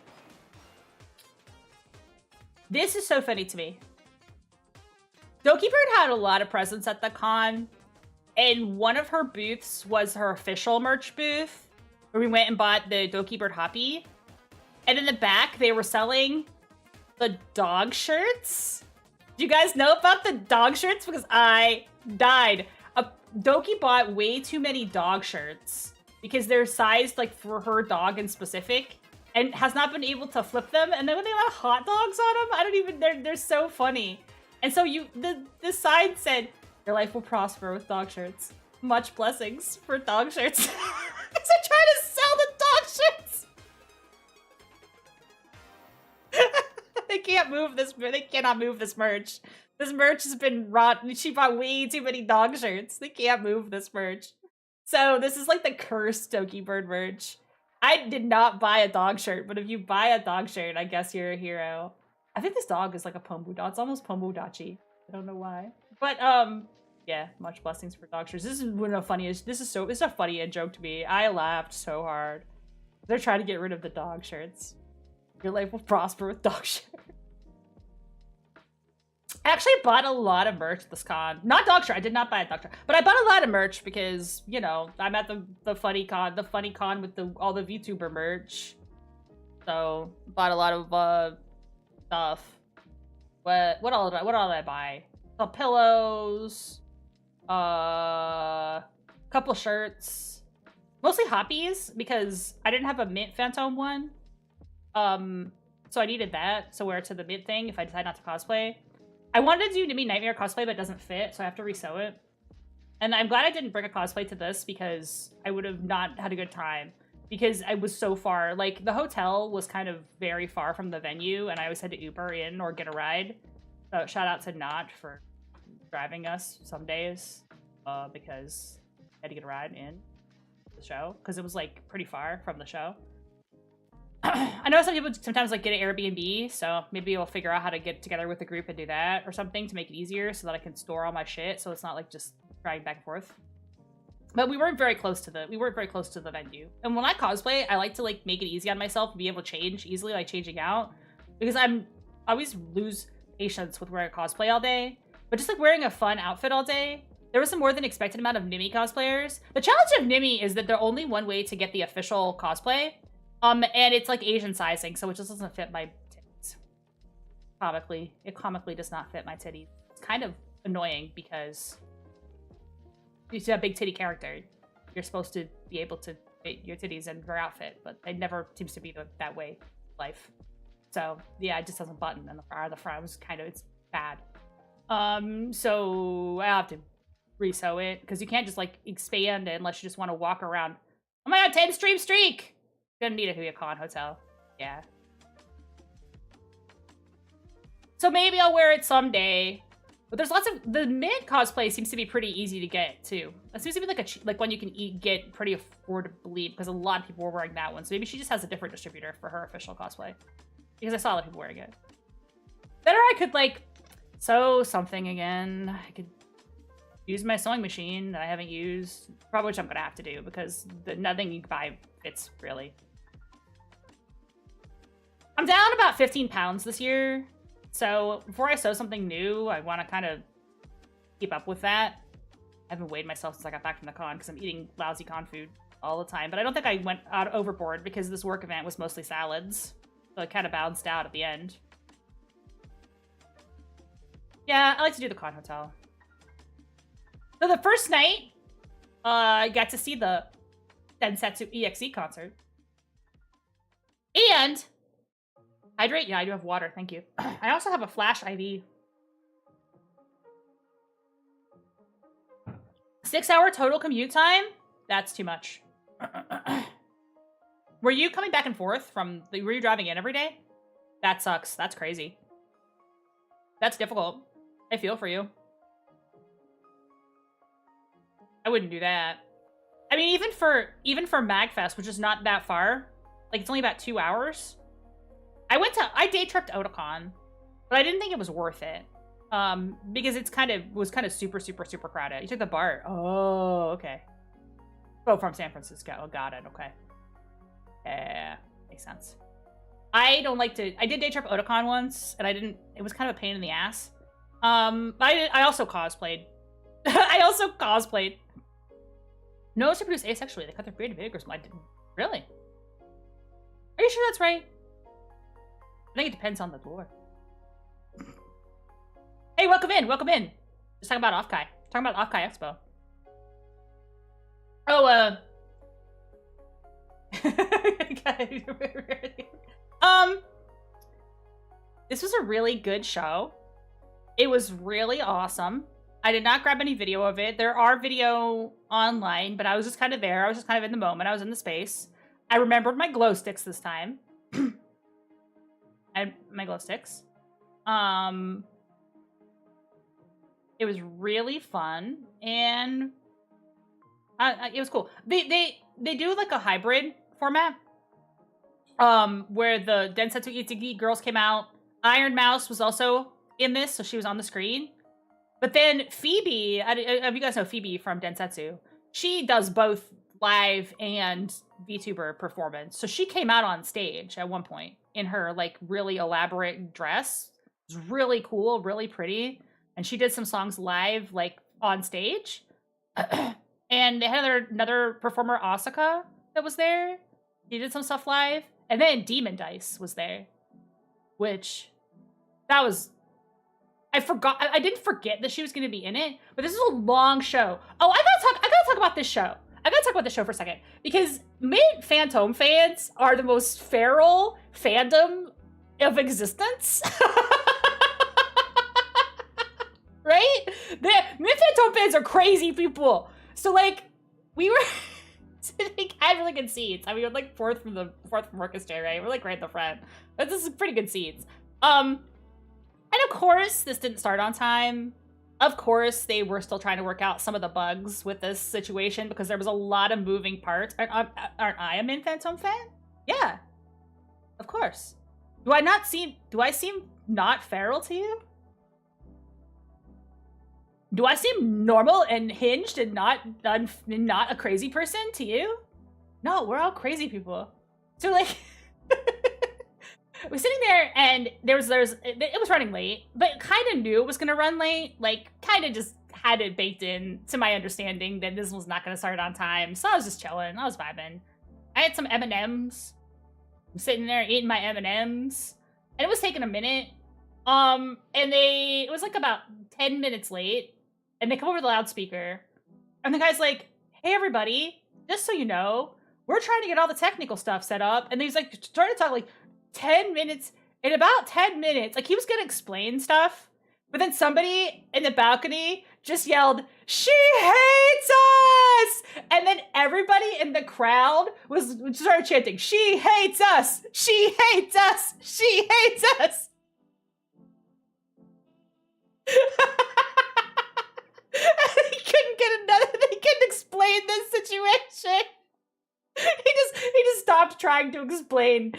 This is so funny to me. Doki Bird had a lot of presence at the con, and one of her booths was her official merch booth, where we went and bought the Doki Bird Hoppy. And in the back, they were selling the dog shirts. Do you guys know about the dog shirts? Because I died. Doki bought way too many dog shirts because they're sized like for her dog in specific, and has not been able to flip them. And then when they have hot dogs on them, they're so funny. And so the sign said, "Your life will prosper with dog shirts. Much blessings for dog shirts." Because they're trying to sell the dog shirts. They can't move this. They cannot move this merch. This merch has been rotten. She bought way too many dog shirts. They can't move this merch. So this is like the cursed Doki Bird merch. I did not buy a dog shirt, but if you buy a dog shirt, I guess you're a hero. I think this dog is like a Pombudachi. It's almost Pombudachi. I don't know why. But Yeah, much blessings for dog shirts. This is one of the funniest. This is a funny joke to me. I laughed so hard. They're trying to get rid of the dog shirts. Your life will prosper with dog shirts. I actually bought a lot of merch this con. Not dog shirt. I did not buy a dog shirt, but I bought a lot of merch because, you know, I'm at the funny con with all the VTuber merch. So bought a lot of stuff. What all did I buy? Some pillows, couple shirts, mostly hoppies because I didn't have a mint phantom one. So I needed that to wear to the mint thing if I decide not to cosplay. I wanted to do Nimmy Nightmare cosplay, but it doesn't fit, so I have to resew it. And I'm glad I didn't bring a cosplay to this because I would have not had a good time. Because I was so far, like, the hotel was kind of very far from the venue, and I always had to Uber in or get a ride. So shout out to Not for driving us some days, because I had to get a ride in the show, because it was, like, pretty far from the show. I know some people sometimes like get an Airbnb, so maybe we'll figure out how to get together with the group and do that or something to make it easier so that I can store all my shit so it's not like just driving back and forth. But we weren't very close to the venue. And when I cosplay, I like to like make it easy on myself and be able to change easily, like changing out. Because I always lose patience with wearing a cosplay all day. But just like wearing a fun outfit all day, there was a more than expected amount of Nimmy cosplayers. The challenge of Nimmy is that there's only one way to get the official cosplay. And it's like Asian sizing, so it just doesn't fit my titties. It comically does not fit my titties. It's kind of annoying because you have a big titty character. You're supposed to be able to fit your titties in your outfit, but it never seems to be that way in life. So yeah, it just doesn't button in the front. It was it's bad. So I have to resew it because you can't just like expand it unless you just want to walk around. Oh my god, 10 stream streak! Gonna need it to be a con hotel. Yeah. So maybe I'll wear it someday. But there's lots of... The mid cosplay seems to be pretty easy to get, too. It seems to be like one you can get pretty affordably because a lot of people were wearing that one. So maybe she just has a different distributor for her official cosplay. Because I saw a lot of people wearing it. Better I could, like, sew something again. I could use my sewing machine that I haven't used. Probably which I'm gonna have to do because nothing you can buy fits, really. I'm down about 15 pounds this year, so before I sew something new, I want to kind of keep up with that. I haven't weighed myself since I got back from the con because I'm eating lousy con food all the time, but I don't think I went out overboard because this work event was mostly salads, so it kind of balanced out at the end. Yeah, I like to do the con hotel. So the first night, I got to see the Densetsu EXE concert. And... hydrate? Yeah, I do have water. Thank you. I also have a flash IV. 6-hour total commute time? That's too much. Were you coming back and forth were you driving in every day? That sucks. That's crazy. That's difficult. I feel for you. I wouldn't do that. I mean, even for MagFest, which is not that far, like it's only about 2 hours. I day tripped Otakon, but I didn't think it was worth it. Because was kind of super, super, super crowded. You took the BART. Oh, okay. Oh, from San Francisco. Oh, got it. Okay. Yeah, makes sense. I did day trip Otakon once, and it was kind of a pain in the ass. I also cosplayed. No, it's to produce asexually. They cut their beard big or something. Really? Are you sure that's right? I think it depends on the lore. Hey, welcome in, welcome in. Just talking about OffKai. Talking about OffKai Expo. Oh, this was a really good show. It was really awesome. I did not grab any video of it. There are video online, but I was just kind of there. I was just kind of in the moment. I was in the space. I remembered my glow sticks this time. My glow sticks. It was really fun, and it was cool. They do like a hybrid format, where the Densetsu Itsuki girls came out. Iron Mouse was also in this, so she was on the screen. But then Phoebe, you guys know Phoebe from Densetsu, she does both live and VTuber performance. So she came out on stage at one point in her like really elaborate dress. It was really cool, really pretty. And she did some songs live, like on stage. And they had another performer, Asuka, that was there. He did some stuff live. And then Demon Dice was there. Which, that was... I didn't forget that she was going to be in it, but this is a long show. Oh, I gotta talk about this show. I gotta talk about this show for a second. Because Mint Phantom fans are the most feral fandom of existence. Right? Mint Phantom fans are crazy people. So, like, we were sitting at really good seats. I mean, we're like fourth from orchestra, right? We're like right in the front. But this is pretty good seats. And of course, this didn't start on time. Of course, they were still trying to work out some of the bugs with this situation because there was a lot of moving parts. Aren't I a Mint Phantom fan? Yeah. Of course. Do I seem not feral to you? Do I seem normal and hinged and not a crazy person to you? No, we're all crazy people. So like... We're sitting there, and it was running late, but kind of knew it was going to run late. Like, kind of just had it baked in to my understanding that this was not going to start on time. So I was just chilling. I was vibing. I had some M&Ms. I'm sitting there eating my M&Ms, and it was taking a minute. And it was like about 10 minutes late, and they come over the loudspeaker, and the guy's like, "Hey, everybody, just so you know, we're trying to get all the technical stuff set up." And he's like, started to talk like, 10 minutes, in about 10 minutes, like he was gonna explain stuff, but then somebody in the balcony just yelled, "She hates us!" And then everybody in the crowd started chanting, "She hates us! She hates us! She hates us!" They couldn't explain this situation. He just stopped trying to explain.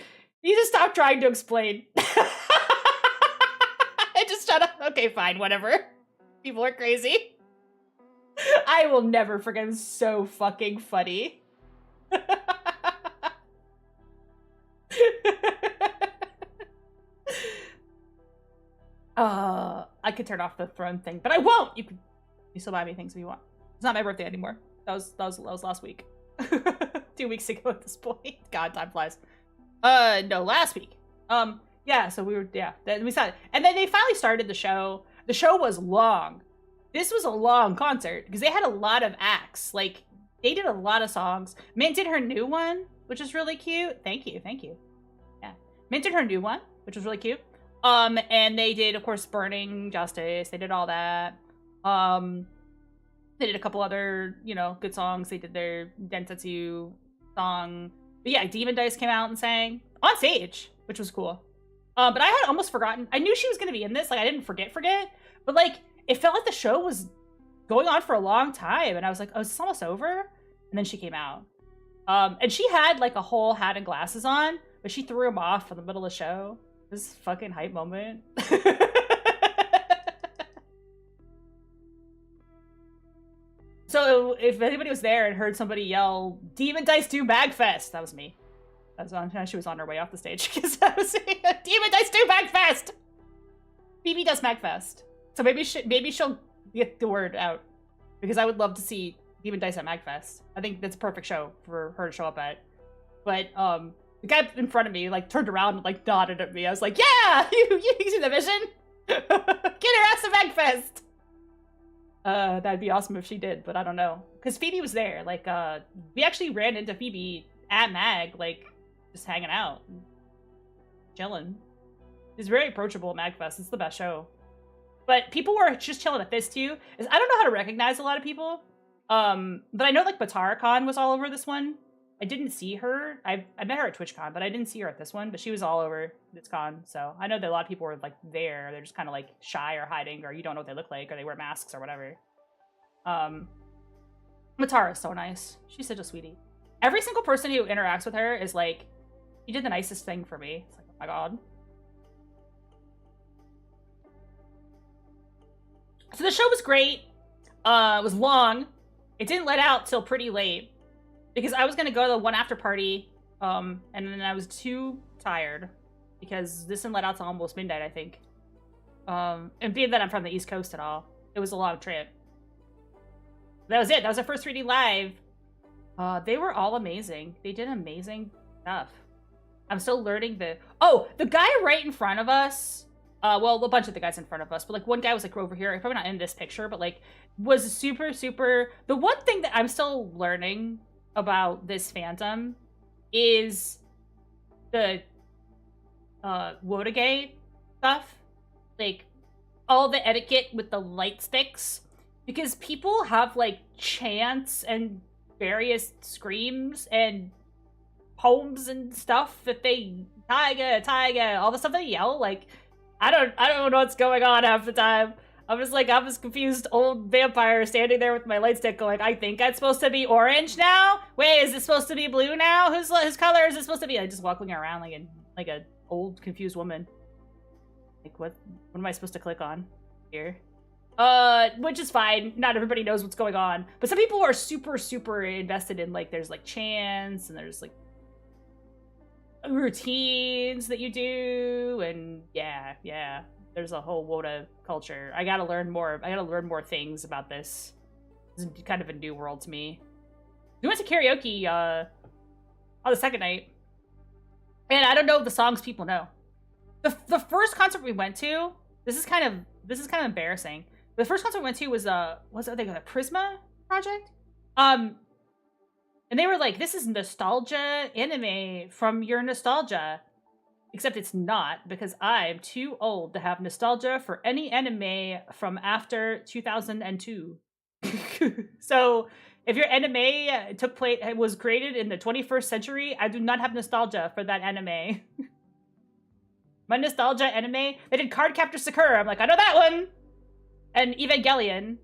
He just stopped trying to explain. I just shut up. Okay, fine, whatever. People are crazy. I will never forget. It's so fucking funny. I could turn off the throne thing, but I won't. You still buy me things if you want. It's not my birthday anymore. That was last week. 2 weeks ago at this point. God, time flies. No, last week. Yeah, so we saw it. And then they finally started the show. The show was long. This was a long concert because they had a lot of acts. Like, they did a lot of songs. Mint did her new one, which is really cute. Thank you. Yeah. Mint did her new one, which was really cute. And they did, of course, Burning Justice. They did all that. They did a couple other, good songs. They did their Densetsu song. But yeah, Demon Dice came out and sang on stage, which was cool. But I had almost forgotten. I knew she was going to be in this. Like, I didn't forget. But, like, it felt like the show was going on for a long time. And I was like, oh, is this almost over? And then she came out. And she had, like, a whole hat and glasses on. But she threw them off in the middle of the show. This fucking hype moment. So if anybody was there and heard somebody yell, "Demon Dice do Magfest," that was me. She was on her way off the stage because I was saying, "Demon Dice do Magfest." Phoebe does Magfest, so maybe she'll get the word out because I would love to see Demon Dice at Magfest. I think that's a perfect show for her to show up at. But the guy in front of me like turned around and like nodded at me. I was like, "Yeah, you see the vision? Get her ass to Magfest." That'd be awesome if she did, but I don't know. Because Phoebe was there. Like, we actually ran into Phoebe at Mag, like, just hanging out. Chilling. It's very approachable at MagFest. It's the best show. But people were just chilling at this, too. I don't know how to recognize a lot of people. But I know, like, BataraCon was all over this one. I didn't see her. I met her at TwitchCon, but I didn't see her at this one. But she was all over this con. So I know that a lot of people were, like, there. They're just kind of, like, shy or hiding, or you don't know what they look like, or they wear masks or whatever. Matara's so nice. She's such a sweetie. Every single person who interacts with her is, like, she did the nicest thing for me. It's like, oh my god. So the show was great. It was long. It didn't let out till pretty late because I was gonna go to the one after party, and then I was too tired because this didn't let out till almost midnight, I think. And being that I'm from the East Coast and all, it was a long trip. That was it. That was our first 3D live. They were all amazing. They did amazing stuff. I'm still learning the guy right in front of us. Well, a bunch of the guys in front of us, but like one guy was like over here, probably not in this picture, but like was super. The one thing that I'm still learning about this fandom is the Wotagay stuff, like all the etiquette with the light sticks, because people have like chants and various screams and poems and stuff that they taiga, all the stuff they yell. Like I don't know what's going on half the time. I'm this confused old vampire standing there with my light stick going, I think it's supposed to be orange now? Wait, is it supposed to be blue now? Whose color is it supposed to be? I just walking around like a old confused woman. Like what am I supposed to click on here? Which is fine. Not everybody knows what's going on. But some people are super invested in like there's like chants and there's like routines that you do, and yeah, there's a whole Woda culture. I gotta learn more things about this. This is kind of a new world to me. We went to karaoke on the second night, and I don't know the songs people know. The first concert we went to, this is kind of embarrassing. The first concert we went to was I think a Prisma project. And they were like, this is nostalgia anime from your nostalgia. Except it's not, because I'm too old to have nostalgia for any anime from after 2002. So, if your anime was created in the 21st century, I do not have nostalgia for that anime. My nostalgia anime, they did Cardcaptor Sakura. I'm like, I know that one. And Evangelion.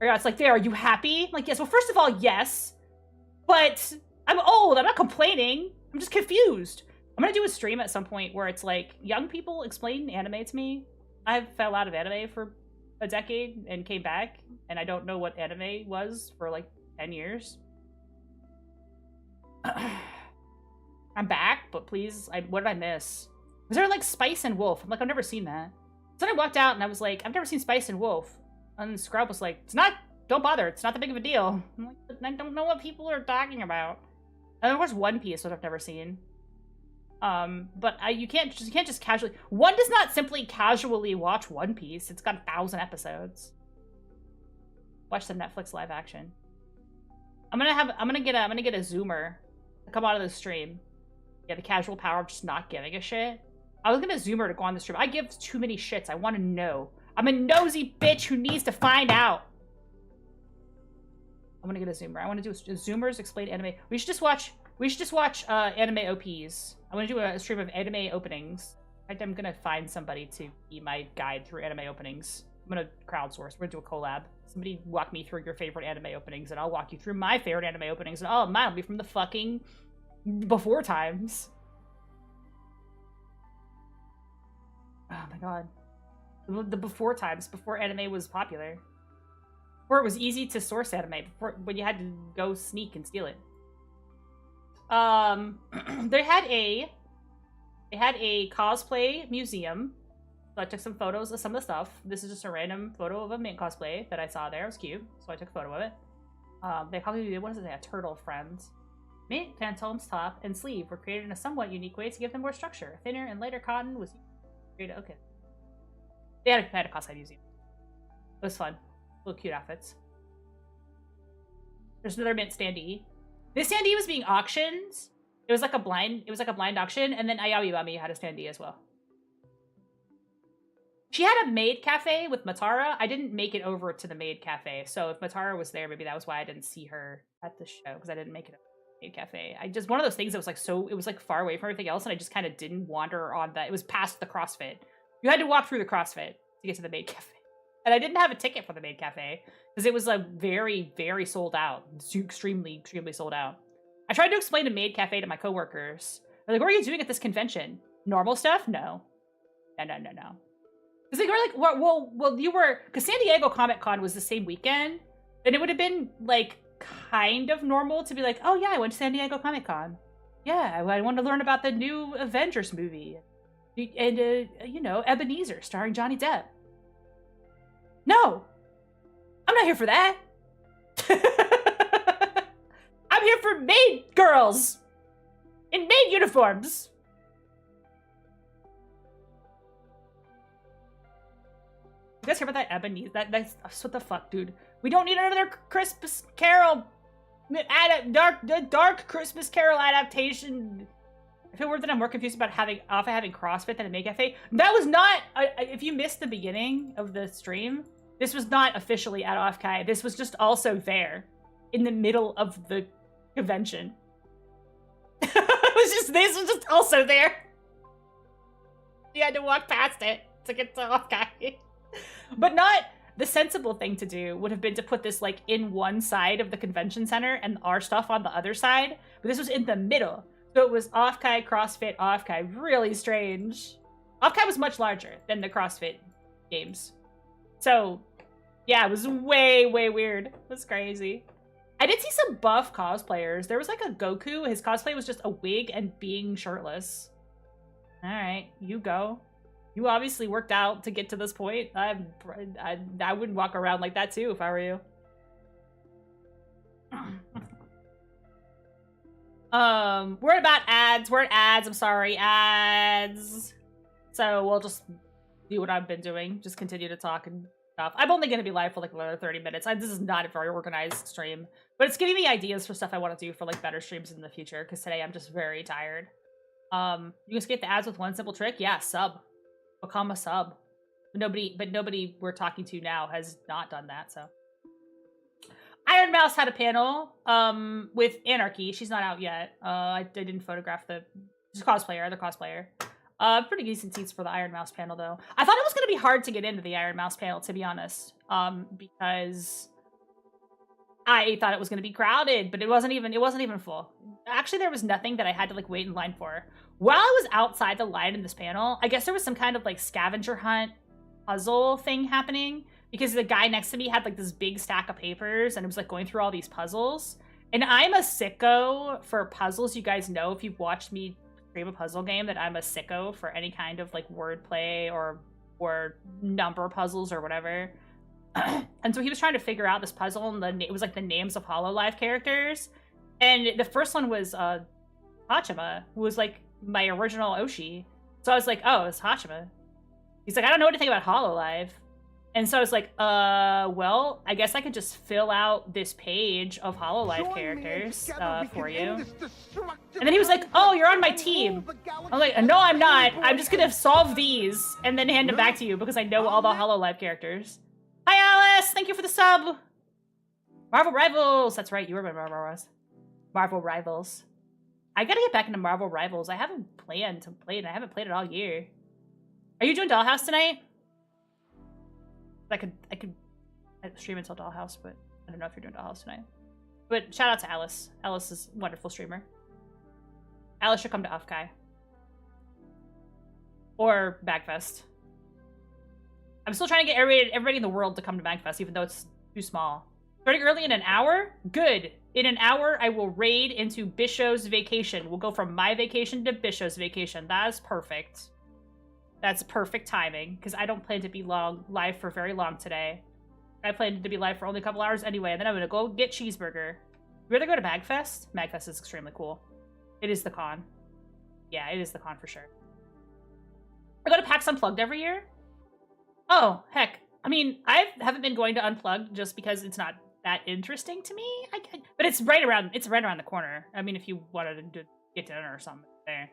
Or it's like, are you happy? I'm like, yes. Well, first of all, yes. But I'm old. I'm not complaining. I'm just confused. I'm gonna do a stream at some point where it's like young people explain anime to me. I fell out of anime for a decade and came back, and I don't know what anime was for like 10 years. I'm back, but please, what did I miss? Was there like Spice and Wolf? I'm like, I've never seen that. So then I walked out and I was like, I've never seen Spice and Wolf. And Scrub was like, don't bother, it's not that big of a deal. I'm like, I don't know what people are talking about. And there was One Piece, which I've never seen. But you can't just casually. One does not simply casually watch One Piece. It's got 1,000 episodes. Watch the Netflix live action. I'm gonna get a Zoomer to come out of the stream. Yeah, the casual power of just not giving a shit. I was gonna Zoomer to go on the stream. I give too many shits. I want to know. I'm a nosy bitch who needs to find out. I'm gonna get a Zoomer. I want to do a Zoomers explain anime. We should just watch anime OPs. I want to do a stream of anime openings. I'm gonna find somebody to be my guide through anime openings. I'm gonna crowdsource. We're gonna do a collab. Somebody walk me through your favorite anime openings, and I'll walk you through my favorite anime openings. And mine will be from the fucking before times. Oh my god, the before times, before anime was popular. Before it was easy to source anime, when you had to go sneak and steal it. They had a cosplay museum. So I took some photos of some of the stuff. This is just a random photo of a mint cosplay that I saw there. It was cute, so I took a photo of it. They probably did, what is it, a turtle friend. Mint, pantaloons, top, and sleeve were created in a somewhat unique way to give them more structure. Thinner and lighter cotton was created. Okay. They had a cosplay museum. It was fun. Little cute outfits. There's another mint standee. This standee was being auctioned. It was like a blind auction, and then Ayami Bami had a standee as well. She had a maid cafe with Matara. I didn't make it over to the maid cafe, so if Matara was there, maybe that was why I didn't see her at the show, because I didn't make it over to the maid cafe. I just, one of those things that was like it was like far away from everything else, and I just kind of didn't wander on that. It was past the CrossFit. You had to walk through the CrossFit to get to the maid cafe. And I didn't have a ticket for the maid cafe, because it was like very, very sold out. Extremely sold out. I tried to explain the maid cafe to my coworkers. They're like, what are you doing at this convention? Normal stuff? No. No. Because they were like, well, you were, because San Diego Comic Con was the same weekend, and it would have been like kind of normal to be like, oh yeah, I went to San Diego Comic Con. Yeah, I want to learn about the new Avengers movie, and you know, Ebenezer starring Johnny Depp. No, I'm not here for that. I'm here for maid girls in maid uniforms. You guys hear about that Ebenezer? That's what the fuck, dude. We don't need another Christmas Carol dark Christmas Carol adaptation. I feel weird that I'm more confused about having CrossFit than a Make Cafe. That was not. If you missed the beginning of the stream, this was not officially at OffKai. This was just also there, in the middle of the convention. This was just also there. You had to walk past it to get to OffKai. But not, the sensible thing to do would have been to put this like in one side of the convention center and our stuff on the other side. But this was in the middle. So it was OffKai, CrossFit, OffKai. Really strange. OffKai was much larger than the CrossFit games. So yeah, it was way, way weird. It was crazy. I did see some buff cosplayers. There was like a Goku. His cosplay was just a wig and being shirtless. All right, you go. You obviously worked out to get to this point. I would walk around like that too if I were you. We're about ads. We're at ads. I'm sorry, ads. So we'll just do what I've been doing. Just continue to talk and stuff. I'm only going to be live for like another 30 minutes. This is not a very organized stream, but it's giving me ideas for stuff I want to do for like better streams in the future. Because today I'm just very tired. You can skip the ads with one simple trick. Yeah, sub. Become a sub. But nobody we're talking to now has not done that, so. Iron Mouse had a panel with Anarchy. She's not out yet. I didn't photograph the cosplayer. Pretty decent seats for the Iron Mouse panel, though. I thought it was going to be hard to get into the Iron Mouse panel, to be honest, because I thought it was going to be crowded, but it wasn't even full. Actually, there was nothing that I had to like wait in line for. While I was outside the line in this panel, I guess there was some kind of like scavenger hunt puzzle thing happening, because the guy next to me had like this big stack of papers and it was like going through all these puzzles. And I'm a sicko for puzzles. You guys know, if you've watched me stream a puzzle game, that I'm a sicko for any kind of like wordplay or number puzzles or whatever. And so he was trying to figure out this puzzle, and it was like the names of HoloLive characters. And the first one was Hachima, who was like my original Oshi. So I was like, oh, it's Hachima. He's like, I don't know anything about HoloLive. And so I was like, well, I guess I could just fill out this page of HoloLive characters for you. And then he was like, oh, you're on my team. I'm like, no, I'm not. I'm just gonna solve these and then hand them back to you because I know all the HoloLive characters. Hi, Alice! Thank you for the sub! Marvel Rivals! That's right, you remember Marvel Rivals. I gotta get back into Marvel Rivals. I haven't planned to play it. I haven't played it all year. Are you doing Dollhouse tonight? I could stream until Dollhouse, but I don't know if you're doing Dollhouse tonight. But shout out to Alice. Alice is a wonderful streamer. Alice should come to OffKai. Or Magfest. I'm still trying to get everybody in the world to come to Magfest, even though it's too small. Starting early in an hour? Good. In an hour, I will raid into Bisho's vacation. We'll go from my vacation to Bisho's vacation. That is perfect. That's perfect timing, because I don't plan to be live for very long today. I planned to be live for only a couple hours anyway, and then I'm going to go get cheeseburger. Would you rather go to Magfest? Magfest is extremely cool. It is the con. Yeah, it is the con for sure. I go to PAX Unplugged every year? Oh, heck. I mean, I haven't been going to Unplugged just because it's not that interesting to me. But it's right around the corner. I mean, if you wanted to get dinner or something there.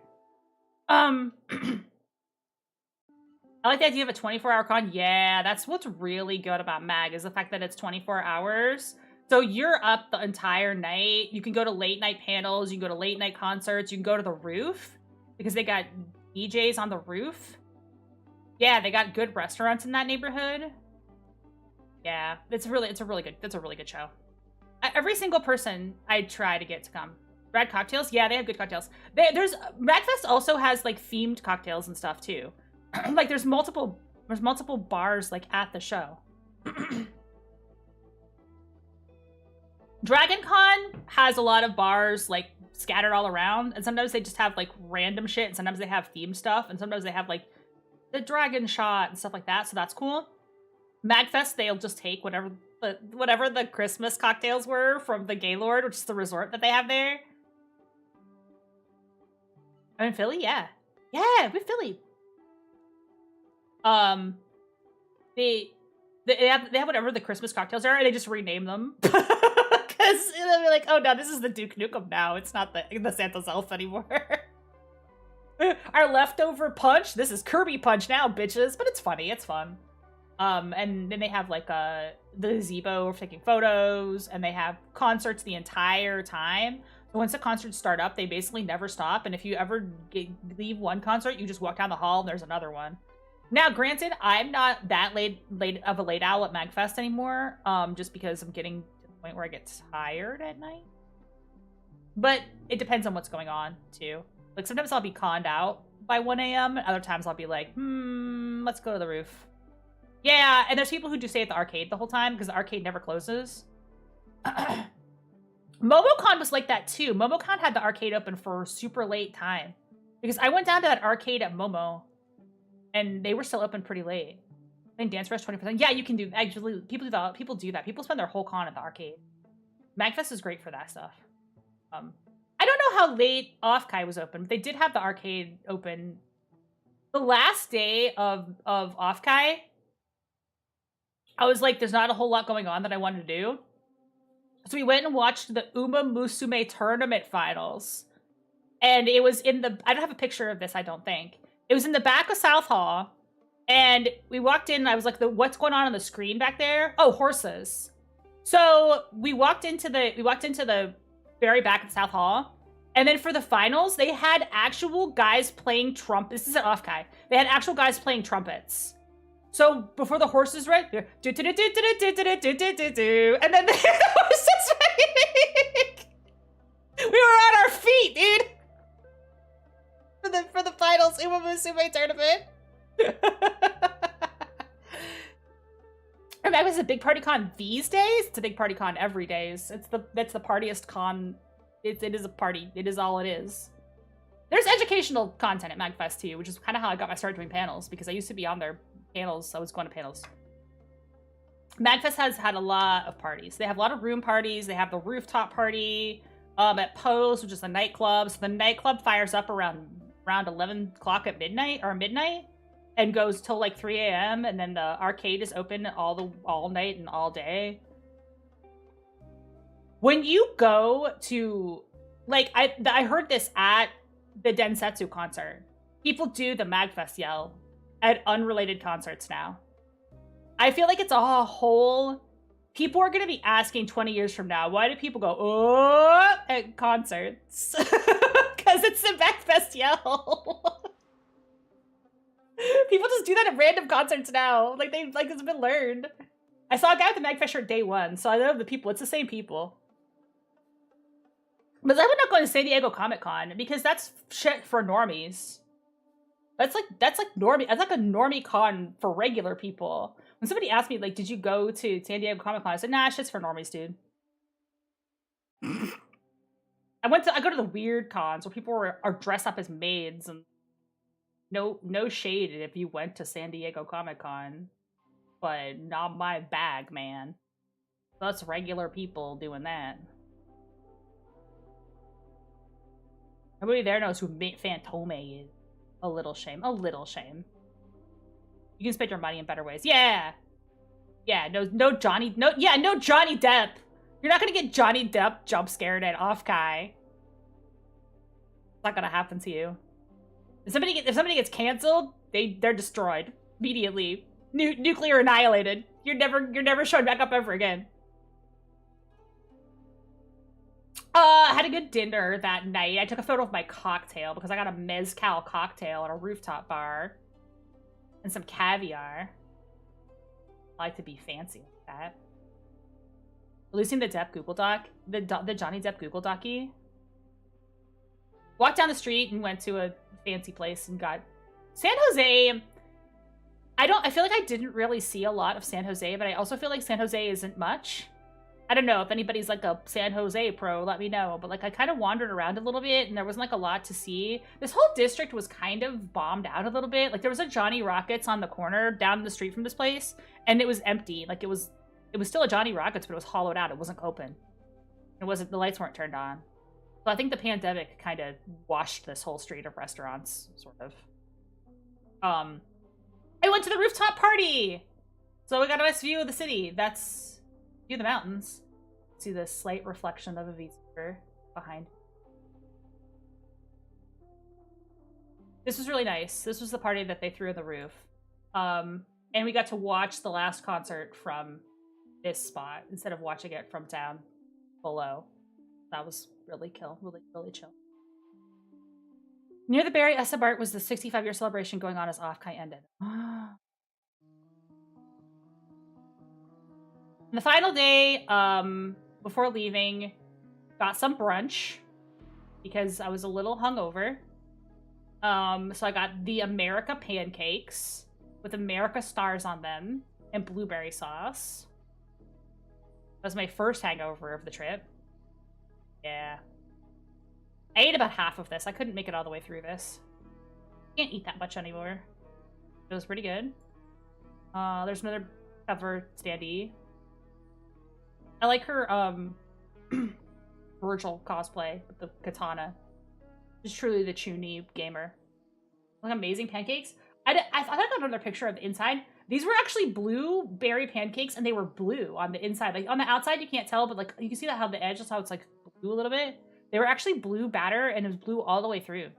I like the idea of a 24-hour con. Yeah, that's what's really good about Mag, is the fact that it's 24 hours. So you're up the entire night. You can go to late night panels. You can go to late night concerts. You can go to the roof because they got DJs on the roof. Yeah, they got good restaurants in that neighborhood. Yeah, it's a really good show. Every single person I try to get to come. Rad cocktails? Yeah, they have good cocktails. Magfest also has like themed cocktails and stuff too. Like there's multiple There's multiple bars, like, at the show. DragonCon has a lot of bars, like, scattered all around, and sometimes they just have, like, random shit, and sometimes they have theme stuff, and sometimes they have, like, the dragon shot and stuff like that, so that's cool. MagFest, they'll just take whatever the Christmas cocktails were from the Gaylord, which is the resort that they have there. I'm in Philly? Yeah. Yeah, I'm in Philly. They have whatever the Christmas cocktails are, and they just rename them. Because they'll be like, oh no, this is the Duke Nukem now. It's not the Santa's Elf anymore. Our leftover punch, this is Kirby Punch now, bitches. But it's funny, it's fun. And then they have like the gazebo for taking photos, and they have concerts the entire time. So once the concerts start up, they basically never stop. And if you ever leave one concert, you just walk down the hall and there's another one. Now, granted, I'm not that late of a late owl at MagFest anymore, just because I'm getting to the point where I get tired at night. But it depends on what's going on too. Like sometimes I'll be conned out by 1 a.m. Other times I'll be like, let's go to the roof. Yeah, and there's people who do stay at the arcade the whole time because the arcade never closes. MomoCon was like that too. MomoCon had the arcade open for super late time. Because I went down to that arcade at Momo, and they were still open pretty late. I think Dance Rush 20%. Yeah, you can do, actually, people do that. People spend their whole con at the arcade. MagFest is great for that stuff. I don't know how late OffKai was open, but they did have the arcade open. The last day of OffKai, I was like, there's not a whole lot going on that I wanted to do. So we went and watched the Uma Musume tournament finals. And it was in the, I don't have a picture of this, I don't think. It was in the back of South Hall. And we walked in and I was like, what's going on the screen back there? Oh, horses. So we walked into the very back of South Hall. And then for the finals, they had actual guys playing trumpets. This is at OffKai. They had actual guys playing trumpets. So before the horses read, and then the horses read. We were on our feet, dude. For the finals, Uma Musume tournament. And that was a big party con these days. It's a big party con every days. That's the partiest con. It is a party. It is all it is. There's educational content at MagFest too, which is kind of how I got my start doing panels, because I used to be on their panels. I was going to panels. MagFest has had a lot of parties. They have a lot of room parties. They have the rooftop party at Post, which is the nightclub. So the nightclub fires up around 11 o'clock at midnight and goes till like 3 a.m. And then the arcade is open all night and all day. When you go to, like, I heard this at the Densetsu concert. People do the MagFest yell at unrelated concerts now. I feel like it's a whole... People are going to be asking 20 years from now, why do people go, oh, at concerts? Because it's the MagFest yell. People just do that at random concerts now. Like, it's been learned. I saw a guy with the MagFest shirt day one, so I know the people. It's the same people. But I'm not going to San Diego Comic-Con, because that's shit for normies. That's like normie. That's like a normie con for regular people. When somebody asked me, like, did you go to San Diego Comic-Con? I said, nah, shit's for normies, dude. I go to the weird cons where people are dressed up as maids, and no shade if you went to San Diego Comic-Con, but not my bag, man. That's regular people doing that. Nobody there knows who Fantome is. A little shame. A little shame. You can spend your money in better ways. Yeah. Yeah, no Johnny Depp. You're not gonna get Johnny Depp jump scared at OffKai. It's not gonna happen to you. If somebody gets canceled, they're destroyed immediately. Nuclear annihilated. You're never showing back up ever again. I had a good dinner that night. I took a photo of my cocktail because I got a mezcal cocktail at a rooftop bar. And some caviar. I like to be fancy like that. Releasing the Depp Google Doc. The Johnny Depp Google Docie. Walked down the street and went to a fancy place and got... San Jose... I feel like I didn't really see a lot of San Jose, but I also feel like San Jose isn't much. I don't know if anybody's like a San Jose pro, let me know. But like I kind of wandered around a little bit and there wasn't like a lot to see. This whole district was kind of bombed out a little bit. Like there was a Johnny Rockets on the corner down the street from this place and it was empty. Like it was still a Johnny Rockets, but it was hollowed out. It wasn't open. The lights weren't turned on. So I think the pandemic kind of washed this whole street of restaurants, sort of. I went to the rooftop party! So we got a nice view of the city. That's view of the mountains. See the slight reflection of a VTuber behind. This was really nice. This was the party that they threw on the roof. And we got to watch the last concert from this spot instead of watching it from down below. That was really chill. Really chill. Near the Barry Esabart was the 65-year celebration going on as OffKai ended. The final day, before leaving, got some brunch because I was a little hungover. So I got the America pancakes with America stars on them and blueberry sauce. That was my first hangover of the trip. Yeah. I ate about half of this. I couldn't make it all the way through this. Can't eat that much anymore. It was pretty good. There's another cover standee. I like her Virgil cosplay with the katana. She's truly the Chuni gamer. Like amazing pancakes. I got another picture of the inside. These were actually blueberry pancakes, and they were blue on the inside. Like on the outside, you can't tell, but like you can see that how the edge is how it's like blue a little bit. They were actually blue batter, and it was blue all the way through.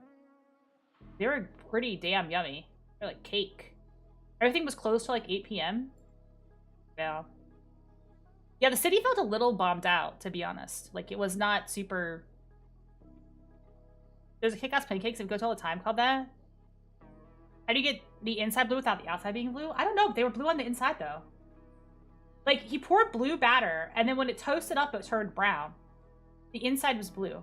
They were pretty damn yummy. They're like cake. Everything was closed till like 8 p.m. Yeah. Yeah, the city felt a little bombed out, to be honest. Like, it was not super... There's a Kick-Ass Pancakes, if you go to all the time, called that. How do you get the inside blue without the outside being blue? I don't know, but they were blue on the inside, though. Like, he poured blue batter, and then when it toasted up, it turned brown. The inside was blue.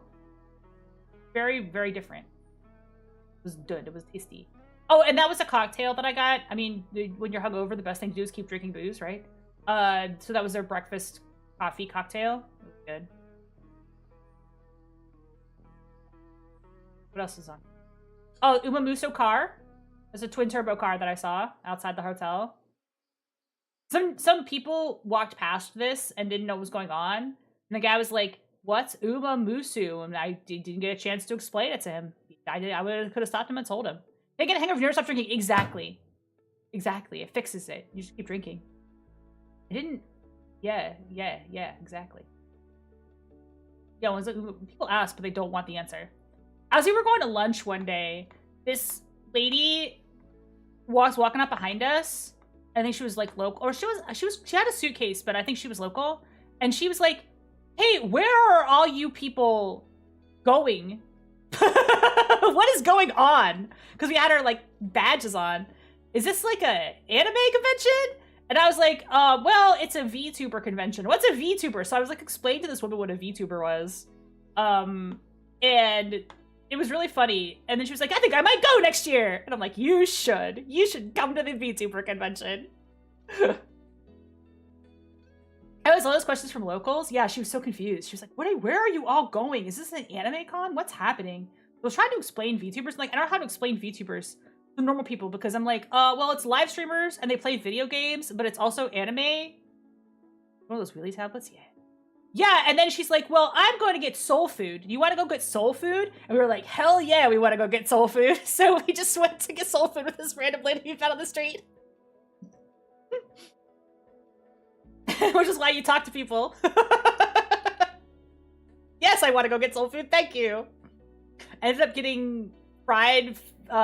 Very, very different. It was good. It was tasty. Oh, and that was a cocktail that I got. I mean, when you're hungover, the best thing to do is keep drinking booze, right? So that was their breakfast coffee cocktail. It was good. What else is on? Oh, Umamuso car. There's a twin turbo car that I saw outside the hotel. Some people walked past this and didn't know what was going on. And the guy was like, "What's Umamusu?" And I didn't get a chance to explain it to him. I could have stopped him and told him. Hey, get a hangover, you never stop drinking. Exactly. Exactly. It fixes it. You just keep drinking. I didn't... Yeah, exactly. Yeah, when people ask, but they don't want the answer. As we were going to lunch one day, this lady was walking up behind us. I think she was like local, or she had a suitcase, but I think she was local. And she was like, "Hey, where are all you people going?" What is going on? Because we had our like badges on. Is this like a anime convention? And I was like, well, it's a VTuber convention. What's a VTuber? So I was like explaining to this woman what a VTuber was. And it was really funny. And then she was like, "I think I might go next year." And I'm like, You should come to the VTuber convention. I always love those questions from locals. Yeah, she was so confused. She was like, where are you all going? Is this an anime con? What's happening? I was trying to explain VTubers. Like, I don't know how to explain VTubers to normal people because I'm like, well, it's live streamers and they play video games, but it's also anime. One of those wheelie tablets? Yeah. Yeah, and then she's like, "Well, I'm going to get soul food. Do you want to go get soul food?" And we were like, "Hell yeah, we want to go get soul food." So we just went to get soul food with this random lady we found on the street. Which is why you talk to people. Yes, I want to go get soul food. Thank you. I ended up getting fried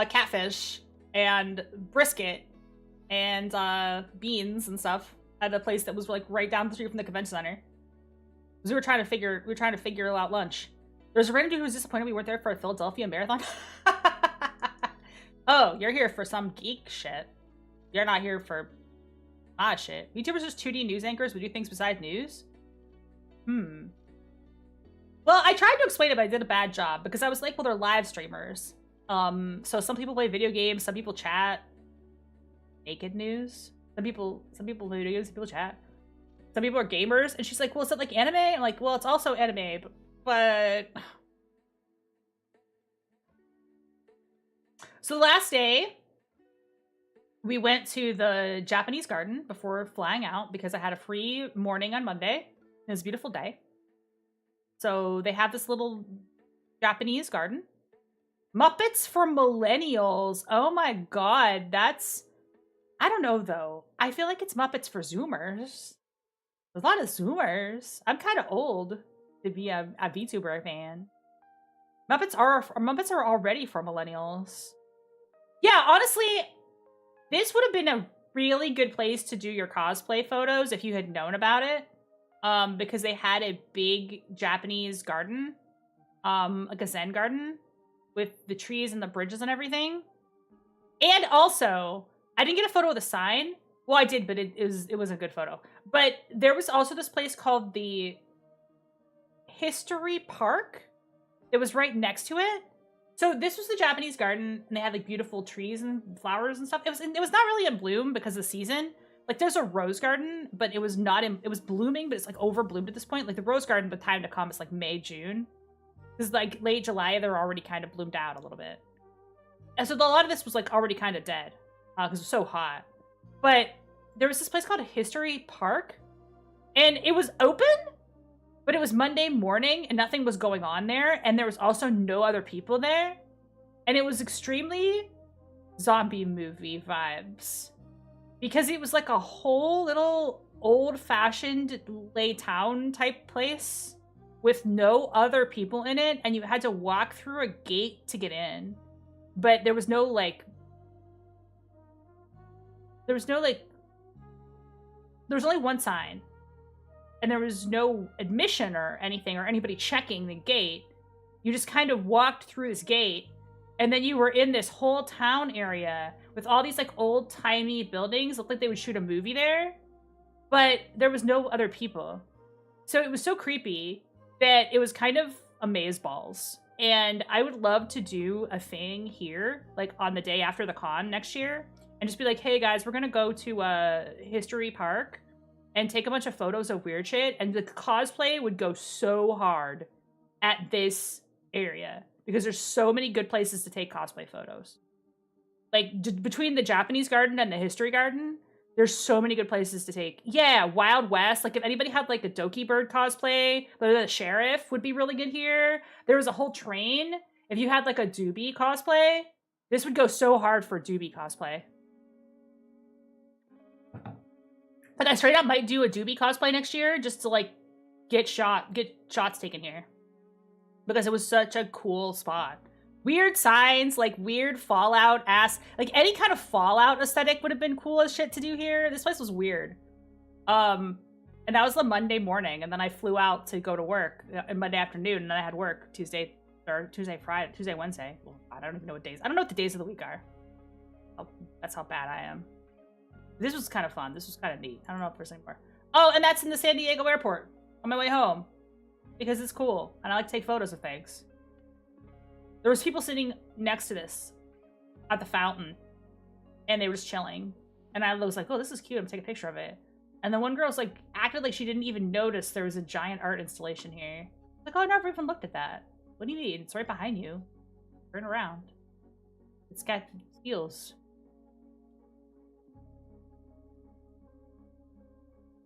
catfish and brisket and beans and stuff at a place that was like right down the street from the convention center. Because we were trying to figure out lunch. There's a random dude who was disappointed we weren't there for a Philadelphia marathon. Oh, you're here for some geek shit. You're not here for odd shit. YouTubers are just 2D news anchors who do things besides news? Well, I tried to explain it, but I did a bad job because I was like, well, they're live streamers. So some people play video games, some people chat. naked news. Some people do news, people chat. Some people are gamers, and she's like, well, is it like anime? I'm like, well, it's also anime, but... So the last day, we went to the Japanese garden before flying out because I had a free morning on Monday. It was a beautiful day. So they have this little Japanese garden. Muppets for Millennials. Oh my god, that's... I don't know, though. I feel like it's Muppets for Zoomers. There's a lot of Zoomers. I'm kind of old to be a VTuber fan. Muppets are already for Millennials. Yeah, honestly, this would have been a really good place to do your cosplay photos if you had known about it. Because they had a big Japanese garden, like a Zen garden, with the trees and the bridges and everything. And also, I didn't get a photo of the sign. Well, I did, but it was a good photo. But there was also this place called the History Park. It was right next to it. So this was the Japanese garden, and they had like beautiful trees and flowers and stuff. It was not really in bloom because of the season. Like, there's a rose garden, but it was not in... It was blooming, but it's, like, over-bloomed at this point. Like, the rose garden, but time to come is, like, May, June. Because, like, late July, they're already kind of bloomed out a little bit. And so a lot of this was, like, already kind of dead. Because it was so hot. But there was this place called History Park. And it was open, but it was Monday morning, and nothing was going on there. And there was also no other people there. And it was extremely zombie movie vibes. Because it was like a whole little old-fashioned lay town type place with no other people in it, and you had to walk through a gate to get in. But there was no like... There was only one sign. And there was no admission or anything, or anybody checking the gate. You just kind of walked through this gate, and then you were in this whole town area with all these, like, old-timey buildings. Looked like they would shoot a movie there. But there was no other people. So it was so creepy that it was kind of amazeballs. And I would love to do a thing here, like, on the day after the con next year. And just be like, hey, guys, we're gonna go to History Park and take a bunch of photos of weird shit. And the cosplay would go so hard at this area. Because there's so many good places to take cosplay photos. Like, between the Japanese garden and the History Garden, there's so many good places to take. Yeah, Wild West. Like, if anybody had, like, a Doki Bird cosplay, the Sheriff would be really good here. There was a whole train. If you had, like, a Doobie cosplay, this would go so hard for Doobie cosplay. Like, I straight up might do a Doobie cosplay next year just to, like, get shots taken here. Because it was such a cool spot. Weird signs, like weird Fallout-ass... Like, any kind of Fallout aesthetic would have been cool as shit to do here. This place was weird. And that was the Monday morning, and then I flew out to go to work Monday afternoon, and then I had work Tuesday, Wednesday. Well, I don't even know what days... I don't know what the days of the week are. Oh, that's how bad I am. This was kind of fun. This was kind of neat. I don't know if there's any more. Oh, and that's in the San Diego airport on my way home. Because it's cool, and I like to take photos of things. There was people sitting next to this at the fountain, and they were just chilling. And I was like, oh, this is cute. I'm gonna take a picture of it. And then one girl was like, acted like she didn't even notice there was a giant art installation here. Like, oh, I never even looked at that. What do you mean? It's right behind you. Turn around. It's got skills.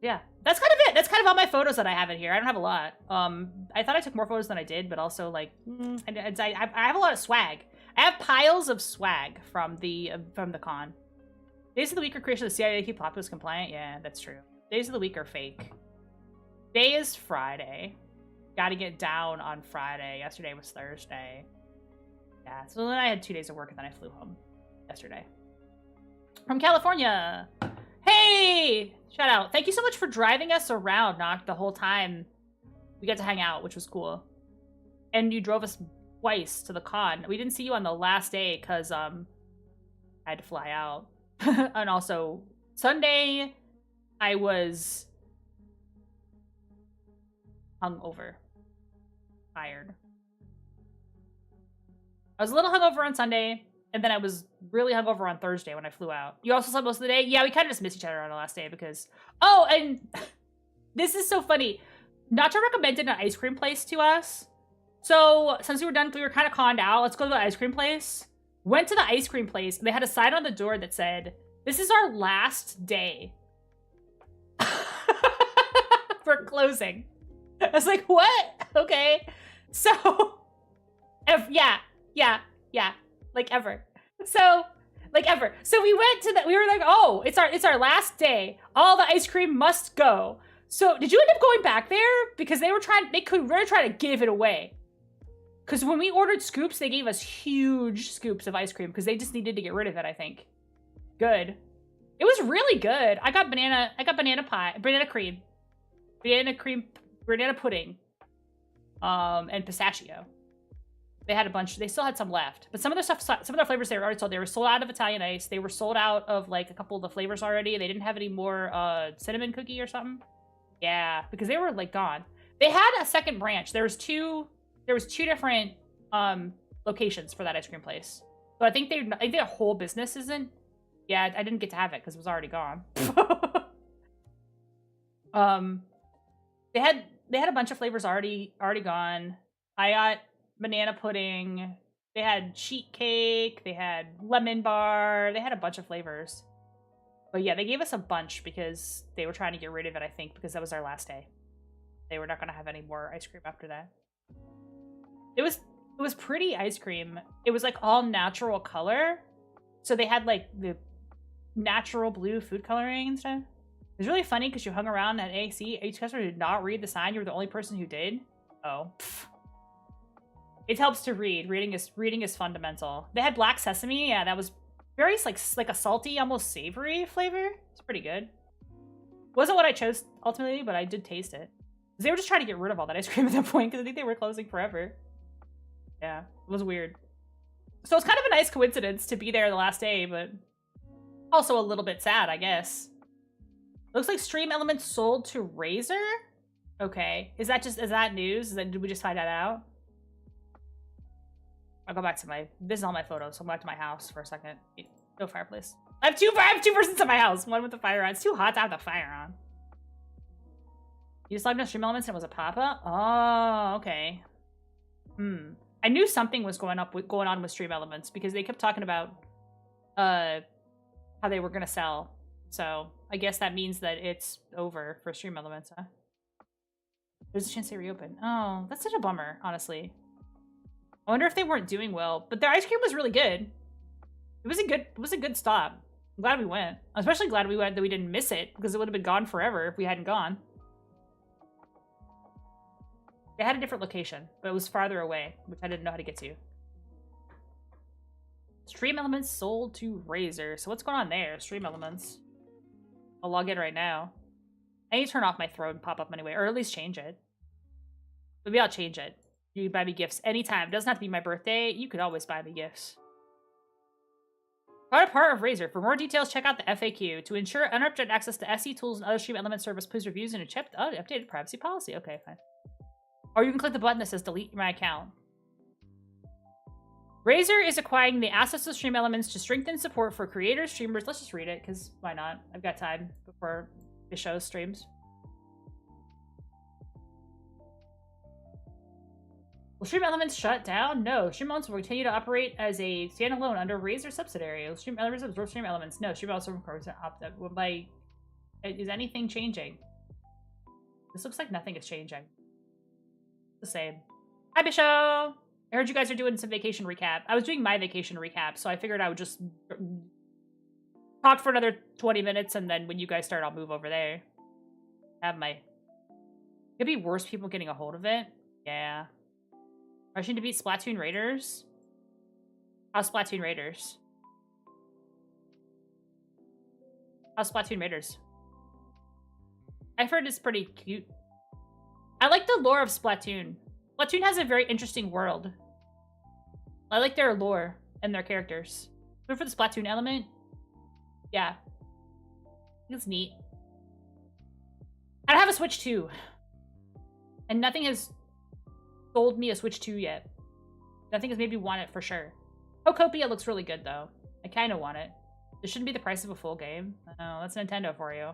Yeah, that's kind of it. That's kind of all my photos that I have in here. I don't have a lot. I thought I took more photos than I did, but also, like, I have a lot of swag. I have piles of swag from the con. Days of the week are creation of the CIA to keep populace compliant. Yeah, that's true. Days of the week are fake. Today is Friday. Gotta get down on Friday. Yesterday was Thursday. Yeah, so then I had 2 days of work, and then I flew home yesterday. From California. Hey! Shout out. Thank you so much for driving us around, Noct, the whole time. We got to hang out, which was cool. And you drove us twice to the con. We didn't see you on the last day because I had to fly out. And also, Sunday, I was hungover. Tired. I was a little hungover on Sunday. And then I was really hungover on Thursday when I flew out. You also slept most of the day? Yeah, we kind of just missed each other on the last day because... Oh, and this is so funny. Nacho recommended an ice cream place to us. So, since we were done, we were kind of conned out. Let's go to the ice cream place. Went to the ice cream place, and they had a sign on the door that said, "This is our last day for closing." I was like, what? Okay. So, yeah, like ever. So, like ever. So we went to we were like, oh, it's our last day. All the ice cream must go. So did you end up going back there? Because they were trying to give it away. Because when we ordered scoops, they gave us huge scoops of ice cream because they just needed to get rid of it, I think. Good. It was really good. I got banana pie, banana pudding, and pistachio. They had a bunch. They still had some left, but some of the flavors they were already sold. They were sold out of Italian ice. They were sold out of like a couple of the flavors already. They didn't have any more cinnamon cookie or something. Yeah, because they were like gone. They had a second branch. There was two different locations for that ice cream place. So I think their whole business isn't. Yeah, I didn't get to have it because it was already gone. They had a bunch of flavors already gone. I got banana pudding. They had sheet cake. They had lemon bar. They had a bunch of flavors. But yeah, they gave us a bunch because they were trying to get rid of it, I think, because that was our last day. They were not going to have any more ice cream after that. It was pretty ice cream. It was like all natural color. So they had like the natural blue food coloring and stuff. It was really funny because you hung around at AC. Each customer did not read the sign. You were the only person who did. Oh. Pfft. It helps to read. Reading is fundamental. They had black sesame. Yeah, that was very like a salty, almost savory flavor. It's pretty good. Wasn't what I chose ultimately, but I did taste it. They were just trying to get rid of all that ice cream at that point because I think they were closing forever. Yeah, it was weird. So it's kind of a nice coincidence to be there the last day, but also a little bit sad, I guess. Looks like Stream Elements sold to Razer? Okay. Is that news? Did we just find that out? I'll go back to this is all my photos, so I'll go back to my house for a second. No fireplace. I have two persons in my house. One with the fire on. It's too hot to have the fire on. You just logged into Stream Elements and it was a pop-up? Oh, okay. I knew something was going on with Stream Elements because they kept talking about how they were gonna sell. So I guess that means that it's over for Stream Elements, huh? There's a chance they reopen. Oh, that's such a bummer, honestly. I wonder if they weren't doing well, but their ice cream was really good. It was a good stop. I'm glad we went. I'm especially glad we went that we didn't miss it because it would have been gone forever if we hadn't gone. They had a different location, but it was farther away, which I didn't know how to get to. Stream Elements sold to Razer. So what's going on there? Stream Elements. I'll log in right now. I need to turn off my throne pop-up anyway, or at least change it. Maybe I'll change it. You can buy me gifts anytime. It doesn't have to be my birthday. You could always buy me gifts. Proud part of Razer. For more details, check out the FAQ. To ensure uninterrupted access to SE tools and other Stream Element service, please reviews and check the updated privacy policy. Okay, fine. Or you can click the button that says delete my account. Razer is acquiring the assets of Stream Elements to strengthen support for creators, streamers. Let's just read it, because why not? I've got time before the show streams. Will Stream Elements shut down? No. Stream Elements will continue to operate as a standalone under Razer subsidiary. Will Stream Elements absorb Stream Elements? No. Stream Elements will opt out. Is anything changing? This looks like nothing is changing. The same. Hi, Bishop! I heard you guys are doing some vacation recap. I was doing my vacation recap, so I figured I would just talk for another 20 minutes, and then when you guys start, I'll move over there. Could be worse people getting a hold of it. Yeah. Rushing to beat Splatoon Raiders? How's Splatoon Raiders? How's Splatoon Raiders? I've heard it's pretty cute. I like the lore of Splatoon. Splatoon has a very interesting world. I like their lore and their characters. But for the Splatoon element, yeah. It's neat. I don't have a Switch 2. And nothing has sold me a Switch 2 yet. Nothing has made me want it for sure. Pocopia looks really good, though. I kind of want it. This shouldn't be the price of a full game. Oh, that's Nintendo for you.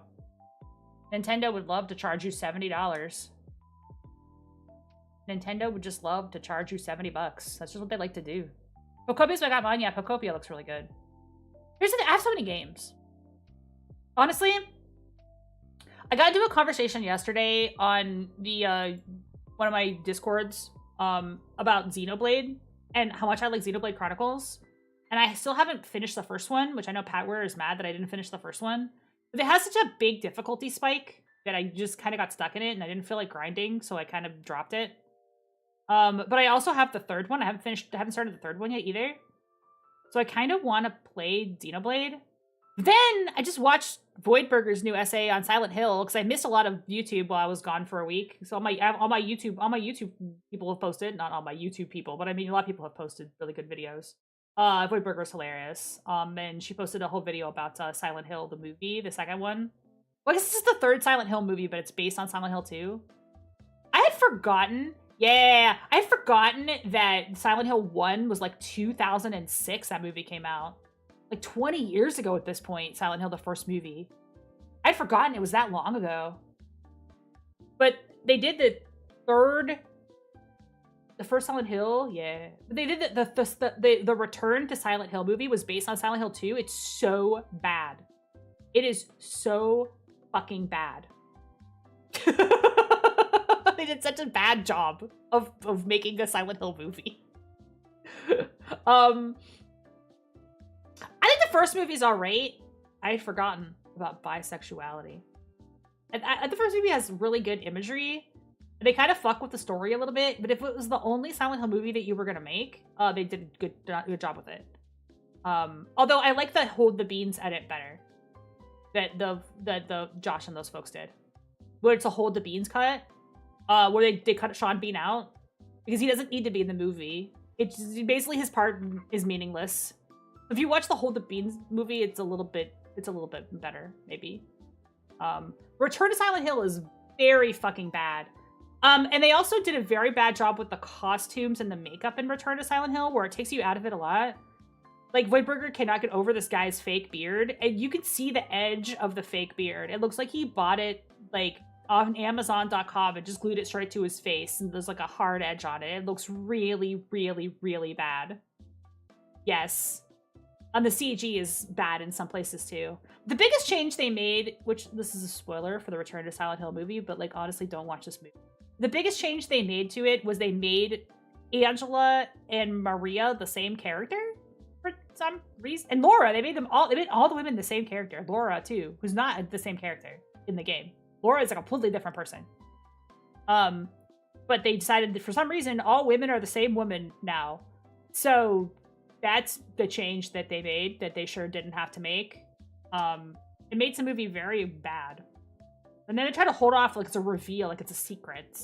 Nintendo would love to charge you $70. Nintendo would just love to charge you 70 bucks. That's just what they like to do. Pocopia's what I got mine. Yeah, Pocopia looks really good. Here's the thing. I have so many games. Honestly, I got into a conversation yesterday on the one of my Discords about Xenoblade and how much I like Xenoblade Chronicles. And I still haven't finished the first one, which I know Patware is mad that I didn't finish the first one. But it has such a big difficulty spike that I just kind of got stuck in it and I didn't feel like grinding, so I kind of dropped it. But I also have the third one. I haven't started the third one yet either. So I kind of want to play Xenoblade. Then I just watched Voidburger's new essay on Silent Hill because I missed a lot of YouTube while I was gone for a week. So all my YouTube people have posted, not all my YouTube people, but I mean a lot of people have posted really good videos. Voidburger's hilarious. And she posted a whole video about Silent Hill, the movie, the second one. Well, I guess this is the third Silent Hill movie, but it's based on Silent Hill 2. I had forgotten. Yeah, I had forgotten that Silent Hill 1 was like 2006 that movie came out. Like 20 years ago at this point, Silent Hill, the first movie. I'd forgotten it was that long ago. But they did the first Silent Hill, yeah. But they did the Return to Silent Hill movie was based on Silent Hill 2. It's so bad. It is so fucking bad. They did such a bad job of making a Silent Hill movie. I think the first movie's alright. I had forgotten about bisexuality. And the first movie has really good imagery. They kind of fuck with the story a little bit, but if it was the only Silent Hill movie that you were gonna make, they did a good job with it. Although I like the Hold the Beans edit better. That the Josh and those folks did. Where it's a Hold the Beans cut. Where they cut Sean Bean out. Because he doesn't need to be in the movie. It's basically his part is meaningless. If you watch the Hold the Beans movie, it's a little bit better, maybe. Return to Silent Hill is very fucking bad. And they also did a very bad job with the costumes and the makeup in Return to Silent Hill, where it takes you out of it a lot. Like, Voidburger cannot get over this guy's fake beard, and you can see the edge of the fake beard. It looks like he bought it, like, on Amazon.com and just glued it straight to his face, and there's, like, a hard edge on it. It looks really, really, really bad. Yes. And the CG is bad in some places, too. The biggest change they made, which this is a spoiler for the Return to Silent Hill movie, but, like, honestly, don't watch this movie. The biggest change they made to it was they made Angela and Maria the same character for some reason. And Laura, they made all the women the same character. Laura, too, who's not the same character in the game. Laura is a completely different person. But they decided that for some reason, all women are the same woman now. So that's the change that they made that they sure didn't have to make. It made the movie very bad. And then they try to hold off like it's a reveal, like it's a secret.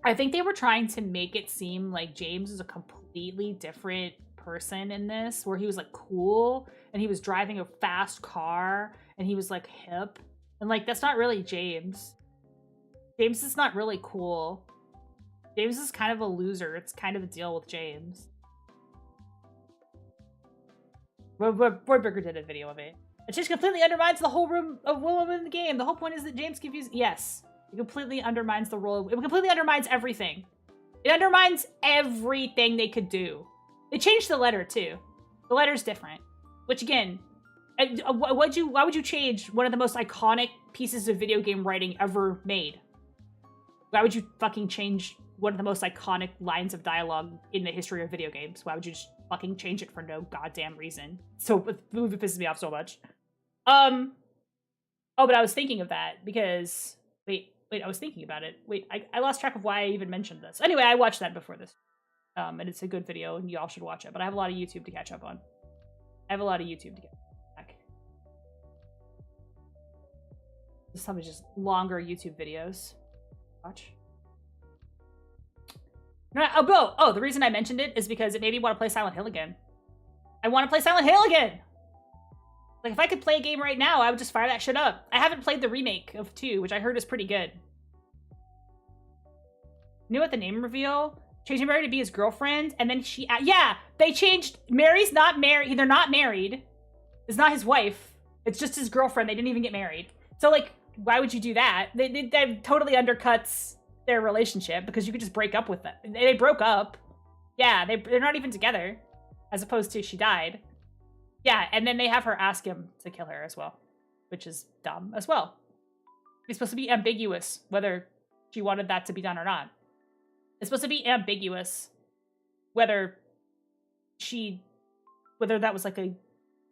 I think they were trying to make it seem like James is a completely different person in this, where he was like cool and he was driving a fast car and he was like hip. And like, that's not really James. James is not really cool. James is kind of a loser. It's kind of a deal with James. Voidburger did a video of it. It just completely undermines the whole room of women in the game. The whole point is that James confused. Yes. It completely undermines the role. It completely undermines everything. It undermines everything they could do. They changed the letter, too. The letter's different. Which, again, why would you change one of the most iconic pieces of video game writing ever made? Why would you fucking change one of the most iconic lines of dialogue in the history of video games? Why would you just fucking change it for no goddamn reason? So the movie pisses me off so much. Oh, but I was thinking of that because wait, I was thinking about it. Wait, I lost track of why I even mentioned this. Anyway, I watched that before this. And it's a good video and y'all should watch it, but I have a lot of YouTube to catch up on. Back. Some of just longer YouTube videos. Watch. Oh, the reason I mentioned it is because it made me want to play Silent Hill again. I want to play Silent Hill again! Like, if I could play a game right now, I would just fire that shit up. I haven't played the remake of 2, which I heard is pretty good. Knew at the name reveal? changing Mary to be his girlfriend, and then they changed. Mary's not married. They're not married. It's not his wife. It's just his girlfriend. They didn't even get married. So, like, why would you do that? That totally undercuts their relationship because you could just break up with them. They broke up. Yeah, they're not even together, as opposed to she died. Yeah, and then they have her ask him to kill her as well, which is dumb as well. It's supposed to be ambiguous whether she wanted that to be done or not. It's supposed to be ambiguous whether that was like a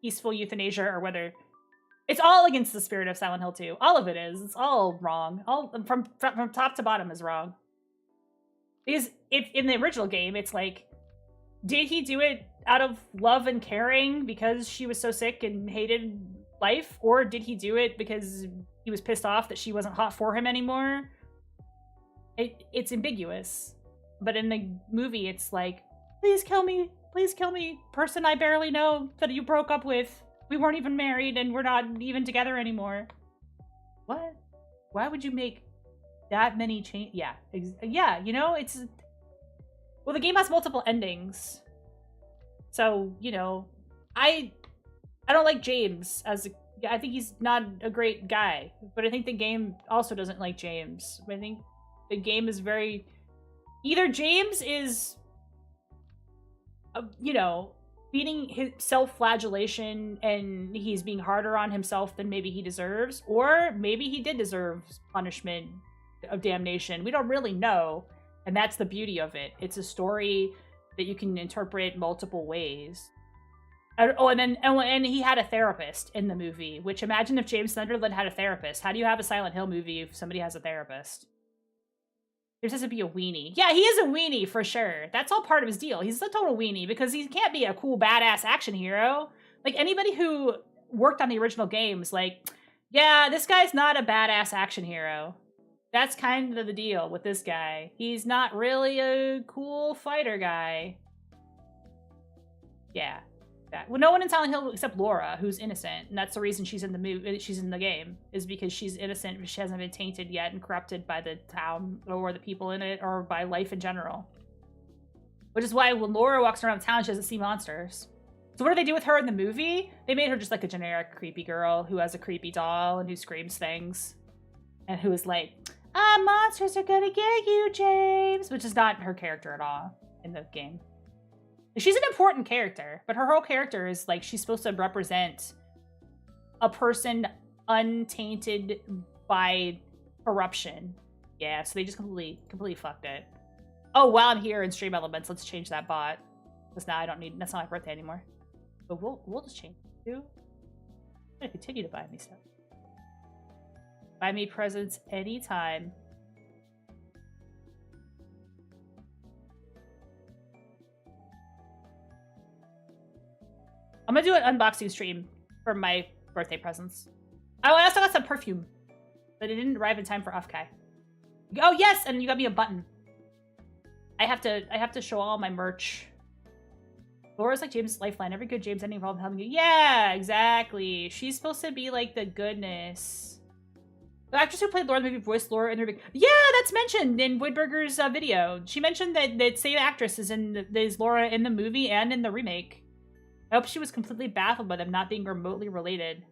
peaceful euthanasia or whether it's all against the spirit of Silent Hill 2. All of it is. It's all wrong. All from top to bottom is wrong. Because if in the original game, it's like, did he do it out of love and caring because she was so sick and hated life? Or did he do it because he was pissed off that she wasn't hot for him anymore? It's ambiguous. But in the movie, it's like, please kill me, person I barely know that you broke up with. We weren't even married and we're not even together anymore. What? Why would you make that many change? Yeah, you know, it's... Well, the game has multiple endings. So, you know, I don't like James as I think he's not a great guy, but I think the game also doesn't like James. I think the game is very... Either James is, you know, beating his self-flagellation and he's being harder on himself than maybe he deserves, or maybe he did deserve punishment of damnation. We don't really know, and that's the beauty of it. It's a story that you can interpret multiple ways. And he had a therapist in the movie, which imagine if James Sunderland had a therapist. How do you have a Silent Hill movie if somebody has a therapist? There has to be a weenie. Yeah, he is a weenie for sure. That's all part of his deal. He's a total weenie because he can't be a cool, badass action hero. Like, anybody who worked on the original games, like, yeah, this guy's not a badass action hero. That's kind of the deal with this guy. He's not really a cool fighter guy. Yeah. Well, no one in Silent Hill except Laura, who's innocent, and that's the reason she's in the movie. She's in the game is because she's innocent. She hasn't been tainted yet and corrupted by the town or the people in it or by life in general. Which is why when Laura walks around town, she doesn't see monsters. So what do they do with her in the movie? They made her just like a generic creepy girl who has a creepy doll and who screams things, and who is like, monsters are gonna get you, James, which is not her character at all in the game. She's an important character, but her whole character is like she's supposed to represent a person untainted by corruption. Yeah, so they just completely fucked it. Oh, while I'm here in Stream Elements, let's change that bot. Because now I don't need, that's not my birthday anymore. But we'll just change it too. I'm gonna continue to buy me stuff. Buy me presents anytime. I'm gonna do an unboxing stream for my birthday presents. Oh, I also got some perfume, but it didn't arrive in time for OffKai. Oh yes, and you got me a button. I have to show all my merch. Laura's like James' lifeline. Every good James ending involved helping you. Yeah, exactly. She's supposed to be like the goodness. The actress who played Laura in the movie voiced Laura in the movie. Yeah, that's mentioned in Woodburger's video. She mentioned that same actress is Laura in the movie and in the remake. I hope she was completely baffled by them not being remotely related.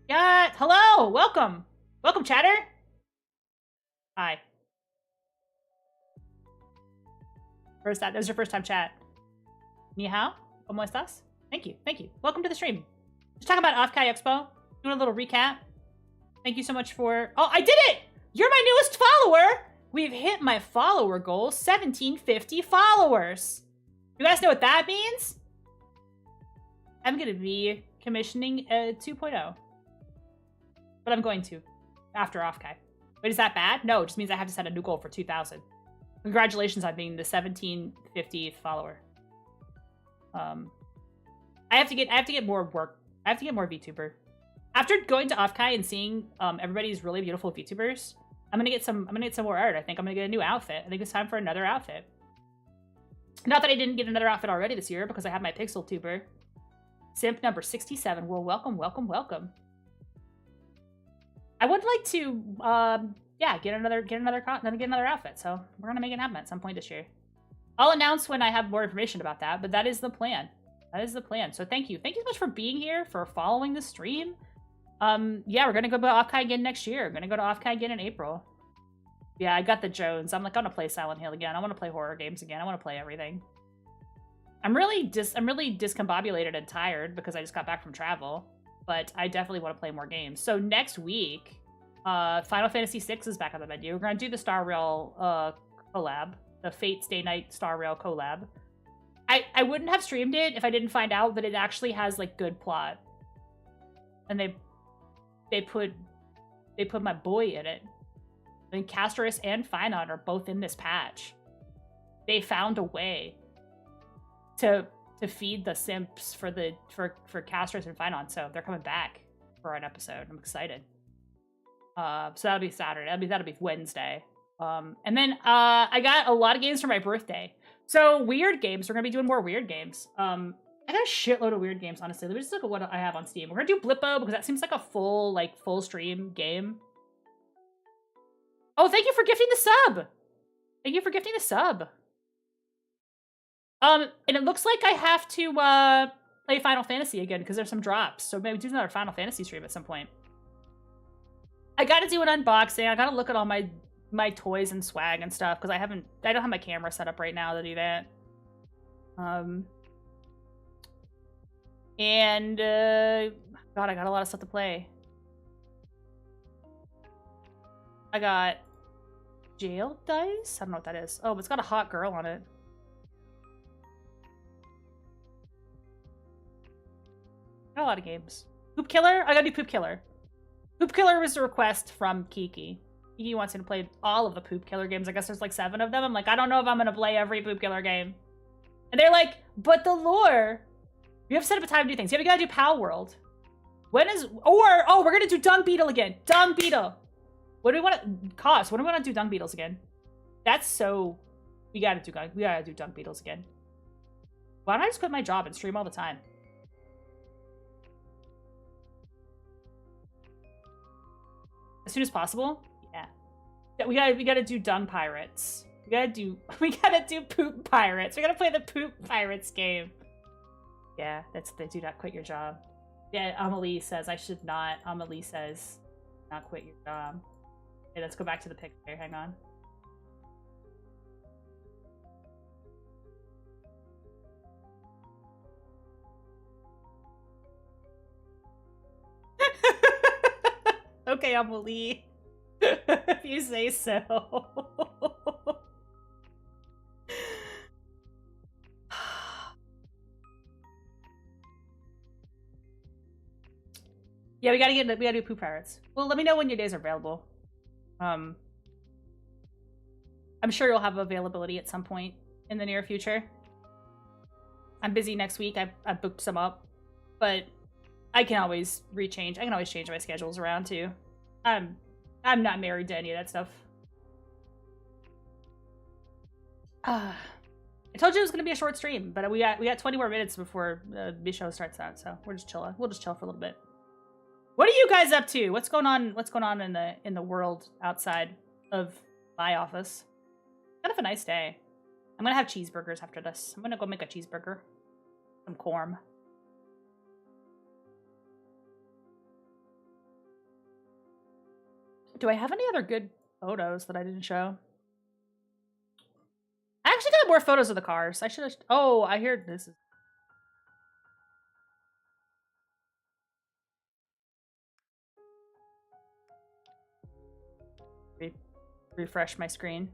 Yeah, hello, welcome. Welcome, chatter. Hi. That was your first time chat. Ni hao? ¿Cómo estás? Thank you. Welcome to the stream. Just talking about OffKai Expo. Doing a little recap. Thank you so much for... Oh, I did it! You're my newest follower! We've hit my follower goal, 1750 followers. You guys know what that means? I'm going to be commissioning a 2.0. But I'm going to, after OffKai. Wait, is that bad? No, it just means I have to set a new goal for 2,000. Congratulations on being the 1750th follower. I have to get more work. I have to get more VTuber. After going to OffKai and seeing everybody's really beautiful VTubers, I'm gonna get some more art. I think I'm gonna get a new outfit. I think it's time for another outfit. Not that I didn't get another outfit already this year because I have my Pixel Tuber. Simp number 67. Well, welcome. I would like to, yeah, get another outfit. So we're gonna make it happen at some point this year. I'll announce when I have more information about that, but that is the plan. That is the plan. So thank you so much for being here, for following the stream. Yeah, we're gonna go to OffKai again next year. We're gonna go to OffKai again in April. Yeah, I got the Jones. I'm like, I want to play Silent Hill again. I want to play horror games again. I want to play everything. I'm really discombobulated and tired because I just got back from travel. But I definitely want to play more games. So next week, Final Fantasy VI is back on the menu. We're gonna do the Star Rail collab, the Fate Stay Night Star Rail collab. I wouldn't have streamed it if I didn't find out that it actually has like good plot, and they put my boy in it. I mean, Castris and Finon are both in this patch. They found a way to feed the simps for Castris and Finon, so they're coming back for an episode. I'm excited. So that'll be Saturday. That'll be Wednesday. And then I got a lot of games for my birthday. So weird games. We're gonna be doing more weird games. I got a shitload of weird games, honestly. Let me just look at what I have on Steam. We're gonna do Blippo because that seems like a full stream game. Oh, thank you for gifting the sub. Thank you for gifting the sub. And it looks like I have to play Final Fantasy again because there's some drops. So maybe do another Final Fantasy stream at some point. I gotta do an unboxing. I gotta look at all my toys and swag and stuff because I don't have my camera set up right now to do that. And God, I got a lot of stuff to play. I got jail dice? I don't know what that is. Oh, but it's got a hot girl on it. Got a lot of games. Poop Killer? I gotta do Poop Killer. Poop Killer was a request from Kiki. Kiki wants me to play all of the Poop Killer games. I guess there's like 7 of them. I'm like, I don't know if I'm gonna play every Poop Killer game. And they're like, but the lore. You have to set up a time to do things. Yeah, we gotta do Pal World. When is... Oh, we're gonna do Dung Beetle again. Dung Beetle. What do we want to... Cost. What do we want to do Dung Beetles again? That's so... We gotta do Dung Beetles again. Why don't I just quit my job and stream all the time? As soon as possible? Yeah. We gotta do Dung Pirates. We gotta do Poop Pirates. We gotta play the Poop Pirates game. Yeah, they do not quit your job. Yeah, Amelie says I should not. Amelie says not quit your job. Okay, let's go back to the picture. Hang on. Okay, Amelie. If you say so. Yeah, we gotta do Poop Pirates. Well, let me know when your days are available. I'm sure you'll have availability at some point in the near future. I'm busy next week. I booked some up, but I can always rechange. I can always change my schedules around too. I'm not married to any of that stuff. I told you it was gonna be a short stream, but we got 20 more minutes before the show starts out, so we're just chilling. We'll just chill for a little bit. What are you guys up to? What's going on? What's going on in the world outside of my office? Kind of a nice day. I'm gonna have cheeseburgers after this. I'm gonna go make a cheeseburger. Some corn. Do I have any other good photos that I didn't show? I actually got more photos of the cars. I should have... Oh, I hear this is... Refresh my screen.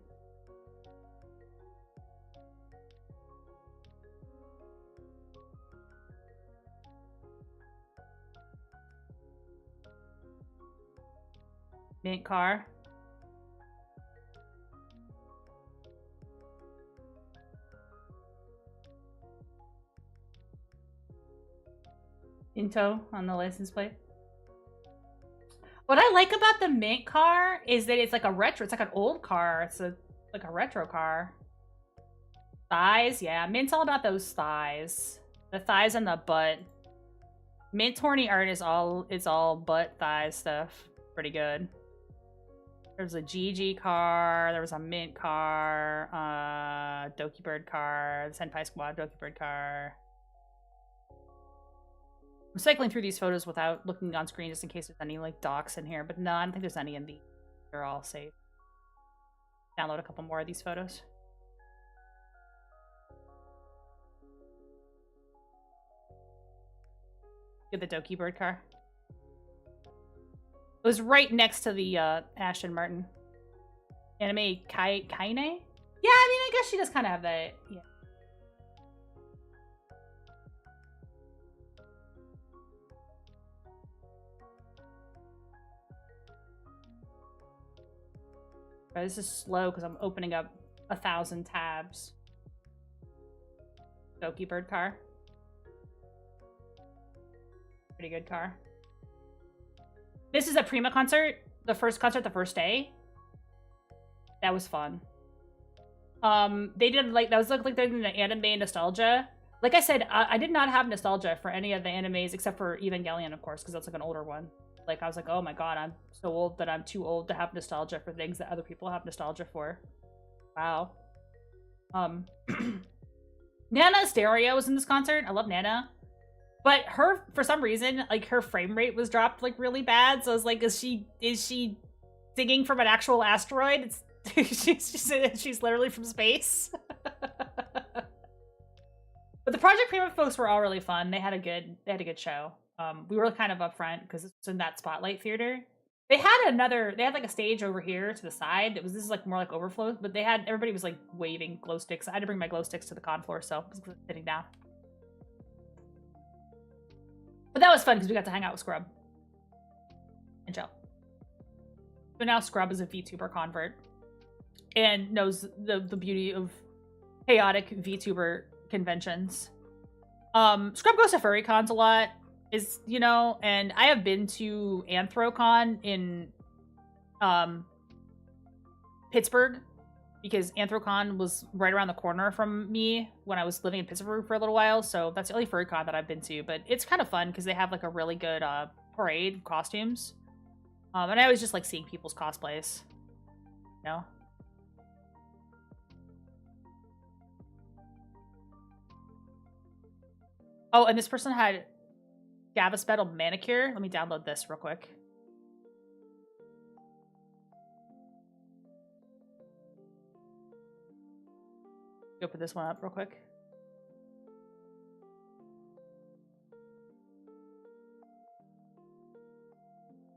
Mint car. Into on the license plate. What I like about the mint car is that it's like a retro. It's like an old car. It's like a retro car. Thighs, yeah. Mint's all about those thighs. The thighs and the butt. Mint horny art is all butt thigh stuff. Pretty good. There was a GG car, there was a Mint car, Doki Bird car, the Senpai Squad Doki Bird car. I'm cycling through these photos without looking on screen just in case there's any like docs in here, but no, I don't think there's any in these. They're all safe. Download a couple more of these photos. Get the Doki Bird car. It was right next to the Ashton Martin. Anime Kaine? Yeah, I mean, I guess she does kind of have that. Yeah. Right, this is slow because I'm opening up 1,000 tabs. Doki Bird car. Pretty good car. This is a Prima concert. The first concert, the first day. That was fun. They did like, that was like they're doing the anime nostalgia. Like I said, I did not have nostalgia for any of the animes except for Evangelion, of course, because that's like an older one. Like, I was like, oh my god, I'm so old that I'm too old to have nostalgia for things that other people have nostalgia for. Wow. Nana Asteria was in this concert. I love Nana. But her, for some reason, like, her frame rate was dropped, like, really bad. So I was like, is she singing from an actual asteroid? She's literally from space. But the Project Prima folks were all really fun. They had a good show. We were kind of up front because it's in that Spotlight Theater. They had like a stage over here to the side. This is like more like overflow, but everybody was like waving glow sticks. I had to bring my glow sticks to the con floor, so I was sitting down. But that was fun because we got to hang out with Scrub and Joe. So now Scrub is a VTuber convert and knows the beauty of chaotic VTuber conventions. Scrub goes to furry cons a lot, and I have been to Anthrocon in Pittsburgh because Anthrocon was right around the corner from me when I was living in Pittsburgh for a little while, so that's the only furry con that I've been to, but it's kind of fun because they have like a really good parade of costumes. And I always just like seeing people's cosplays, you know? Oh, and this person had Gavaspedal manicure. Let me download this real quick. Go put this one up real quick.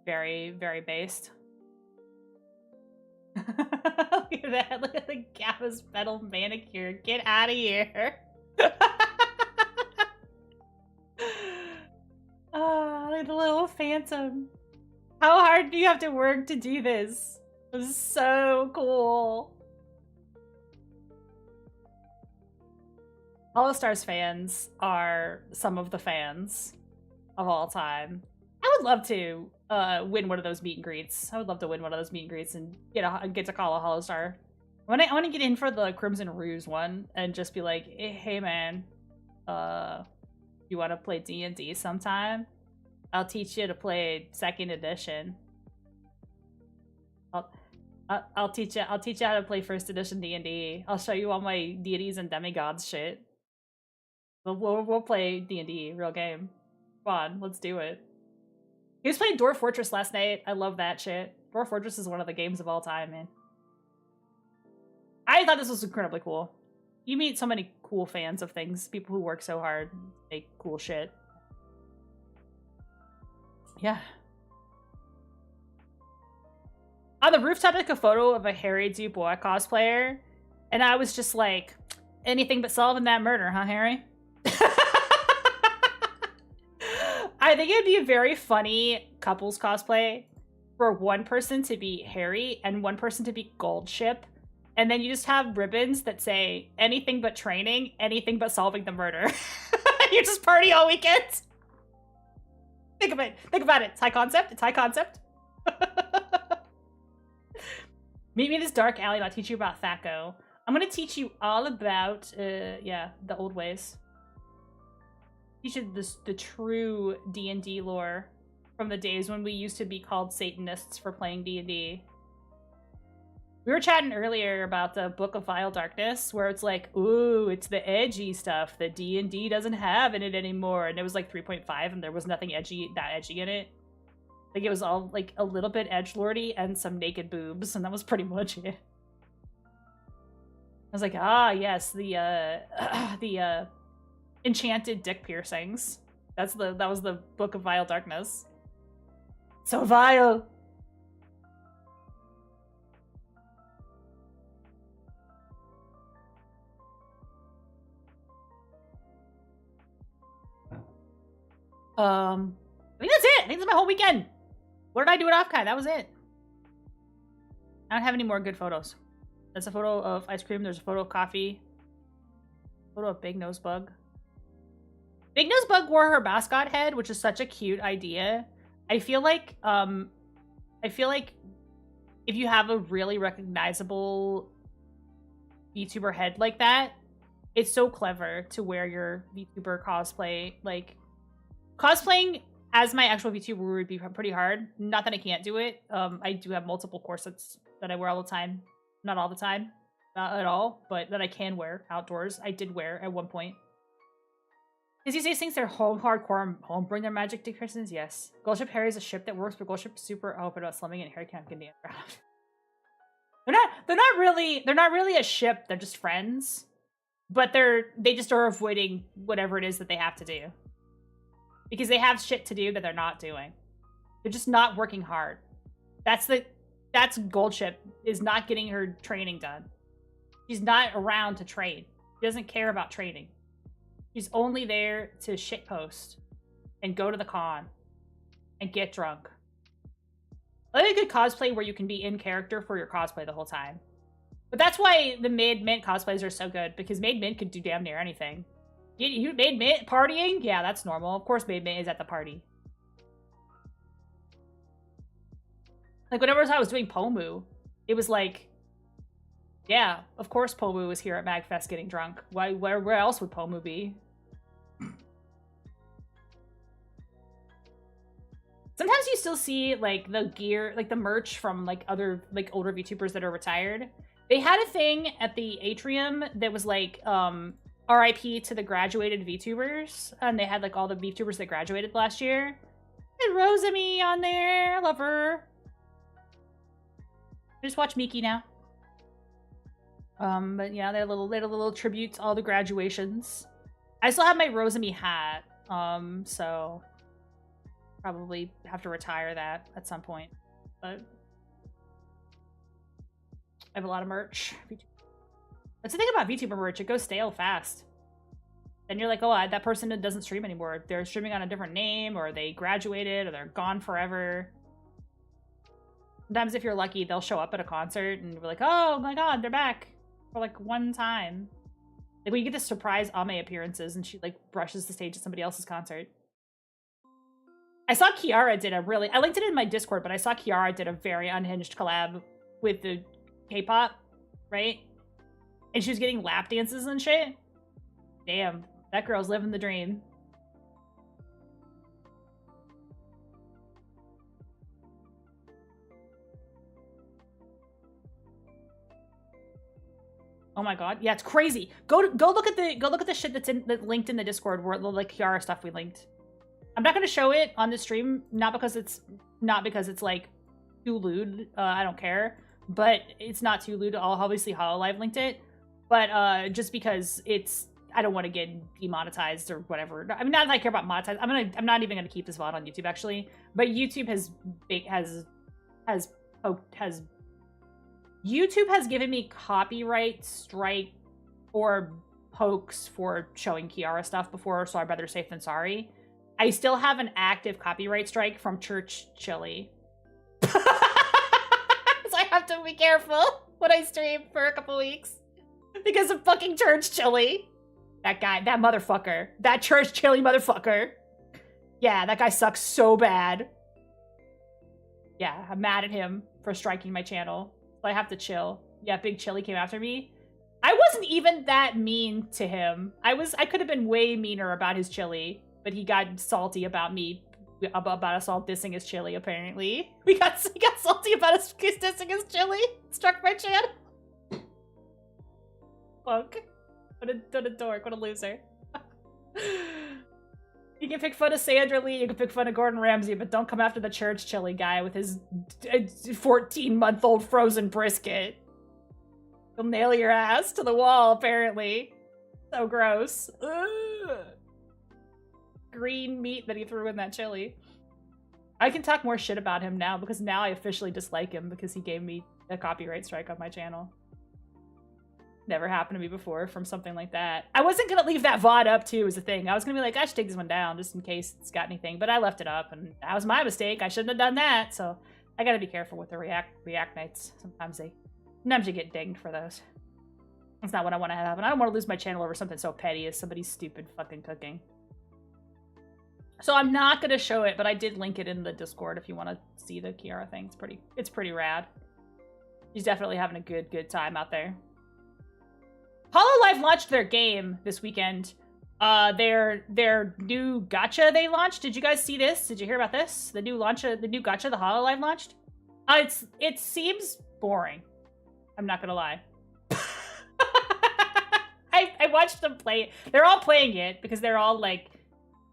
Very, very based. Look at that. Look at the Gavaspedal manicure. Get out of here. Look at the little phantom. How hard do you have to work to do this? It was so cool. All Stars fans are some of the fans of all time. I would love to win one of those meet and greets. I would love to win one of those meet and greets and get to call a Hollow Star. I want to get in for the Crimson Ruse one and just be like, hey man, you want to play D&D sometime? I'll teach you to play 2nd edition. I'll teach you how to play 1st edition D&D. I'll show you all my deities and demigods shit. We'll play D&D, real game. Come on, let's do it. He was playing Dwarf Fortress last night. I love that shit. Dwarf Fortress is one of the games of all time, man. I thought this was incredibly cool. You meet so many cool fans of things, people who work so hard, make cool shit. Yeah. On the rooftop, I took a photo of a Harry Dubois cosplayer, and I was just like, anything but solving that murder, huh, Harry? I think it'd be a very funny couples cosplay for one person to be Harry and one person to be Goldship, and then you just have ribbons that say anything but training, anything but solving the murder. You just party all weekend. Think of it. Think about it. It's high concept. It's high concept. Meet me in this dark alley and I'll teach you about Thaco. I'm gonna teach you all about, yeah, the old ways. Teach you the true D&D lore. from the days when we used to be called Satanists for playing D&D. We were chatting earlier about the Book of Vile Darkness, where it's like, ooh, it's the edgy stuff that D&D doesn't have in it anymore. And it was like 3.5, and there was nothing that edgy in it. Like, it was all, like, a little bit edgelordy and some naked boobs, and that was pretty much it. I was like, ah, yes, the enchanted dick piercings. That was the Book of Vile Darkness. So vile! I think that's it. I think that's my whole weekend. What did I do at OffKai? That was it. I don't have any more good photos. There's a photo of ice cream. There's a photo of coffee. Photo of Big Nose Bug. Big Nose Bug wore her mascot head, which is such a cute idea. I feel like if you have a really recognizable VTuber head like that, it's so clever to wear your VTuber cosplay. Like, cosplaying as my actual VTuber would be pretty hard. Not that I can't do it. I do have multiple corsets that I wear all the time. Not all the time. Not at all. But that I can wear outdoors. I did wear at one point. Because these days things they're hardcore home bring their magic to Christmas. Yes. Goldship Harry is a ship that works, but Goldship super open about slumming and Harry can't get the around. They're not really a ship, they're just friends. But they just are avoiding whatever it is that they have to do. Because they have shit to do that they're not doing. They're just not working hard. That's Goldship is not getting her training done. She's not around to train. She doesn't care about training. She's only there to shitpost and go to the con and get drunk. I like a good cosplay where you can be in character for your cosplay the whole time. But that's why the Made Mint cosplays are so good, because Made Mint could do damn near anything. You Made Mint partying? Yeah, that's normal. Of course Made Mint is at the party. Like, whenever I was doing Pomu, it was like, yeah, of course Pomu was here at MagFest getting drunk. Where else would Pomu be? Sometimes you still see, like, the gear, like, the merch from, like, other, like, older VTubers that are retired. They had a thing at the atrium that was, like, RIP to the graduated VTubers. And they had, like, all the VTubers that graduated last year. And Rosemi on there. I love her. I just watch Miki now. But yeah, they're little tributes to all the graduations. I still have my Rosemi hat. So probably have to retire that at some point. But I have a lot of merch. That's the thing about VTuber merch, it goes stale fast. Then you're like, oh, that person doesn't stream anymore. They're streaming on a different name, or they graduated, or they're gone forever. Sometimes if you're lucky, they'll show up at a concert and we're like, oh my god, they're back for like one time. Like when you get the surprise Ame appearances and she like brushes the stage at somebody else's concert. I saw Kiara did I linked it in my Discord, but I saw Kiara did a very unhinged collab with the K-pop, right? And she was getting lap dances and shit. Damn, that girl's living the dream. Oh my god, yeah, it's crazy. Go look at the shit that's linked in the Discord, where the like Kiara stuff we linked. I'm not gonna show it on the stream, not because it's like too lewd. I don't care, but it's not too lewd. Obviously Hololive linked it, but just because I don't want to get demonetized or whatever. I mean, not that I care about monetized. I'm not even gonna keep this VOD on YouTube actually, but YouTube YouTube has given me copyright strike or pokes for showing Kiara stuff before, so I'd rather safe than sorry. I still have an active copyright strike from Church Chili. So I have to be careful when I stream for a couple weeks. Because of fucking Church Chili. That guy, that motherfucker. That Church Chili motherfucker. Yeah, that guy sucks so bad. Yeah, I'm mad at him for striking my channel. So I have to chill. Yeah, Big Chili came after me. I wasn't even that mean to him. I could have been way meaner about his chili, but he got salty about me about us all dissing his chili, apparently. He got salty about us dissing his chili. Struck my channel. Fuck. What a dork. What a loser. You can pick fun of Sandra Lee, you can pick fun of Gordon Ramsay, but don't come after the church chili guy with his 14-month-old frozen brisket. He'll nail your ass to the wall, apparently. So gross. Ugh. Green meat that he threw in that chili. I can talk more shit about him now because now I officially dislike him because he gave me a copyright strike on my channel. Never happened to me before from something like that. I wasn't gonna leave that VOD up too, is the thing. I was gonna be like, I should take this one down just in case it's got anything, but I left it up and that was my mistake. I shouldn't have done that, so I gotta be careful with the react nights. Sometimes you get dinged for those. That's not what I want to have happen. I don't want to lose my channel over something so petty as somebody's stupid fucking cooking. So I'm not gonna show it, but I did link it in the Discord if you want to see the Kiara thing. It's pretty rad. She's definitely having a good time out there. Hololive launched their game this weekend. Their new gacha they launched. Did you guys see this? Did you hear about this? The new gacha the Hololive launched? It seems boring. I'm not gonna lie. I watched them play it. They're all playing it because they're all like,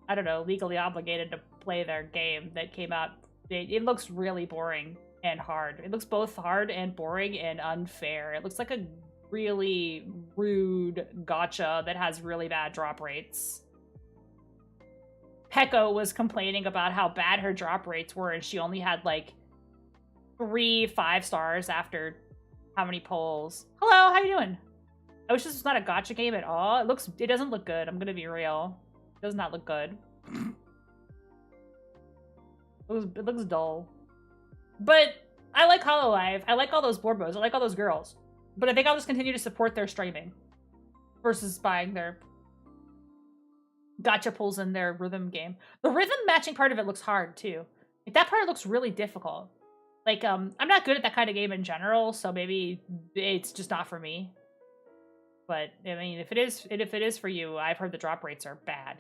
I don't know, legally obligated to play their game that came out. It looks really boring and hard. It looks both hard and boring and unfair. It looks like a really rude gacha that has really bad drop rates. Peko was complaining about how bad her drop rates were and she only had like 3 5 stars after how many polls. Hello, how you doing? I wish this was not a gacha game at all. It doesn't look good. I'm gonna be real. It does not look good. It looks dull. But I like Hololive. I like all those board modes. I like all those girls. But I think I'll just continue to support their streaming versus buying their gacha pulls in their rhythm game. The rhythm matching part of it looks hard too. Like, that part looks really difficult. Like, I'm not good at that kind of game in general, so maybe it's just not for me. But I mean, if it is for you, I've heard the drop rates are bad.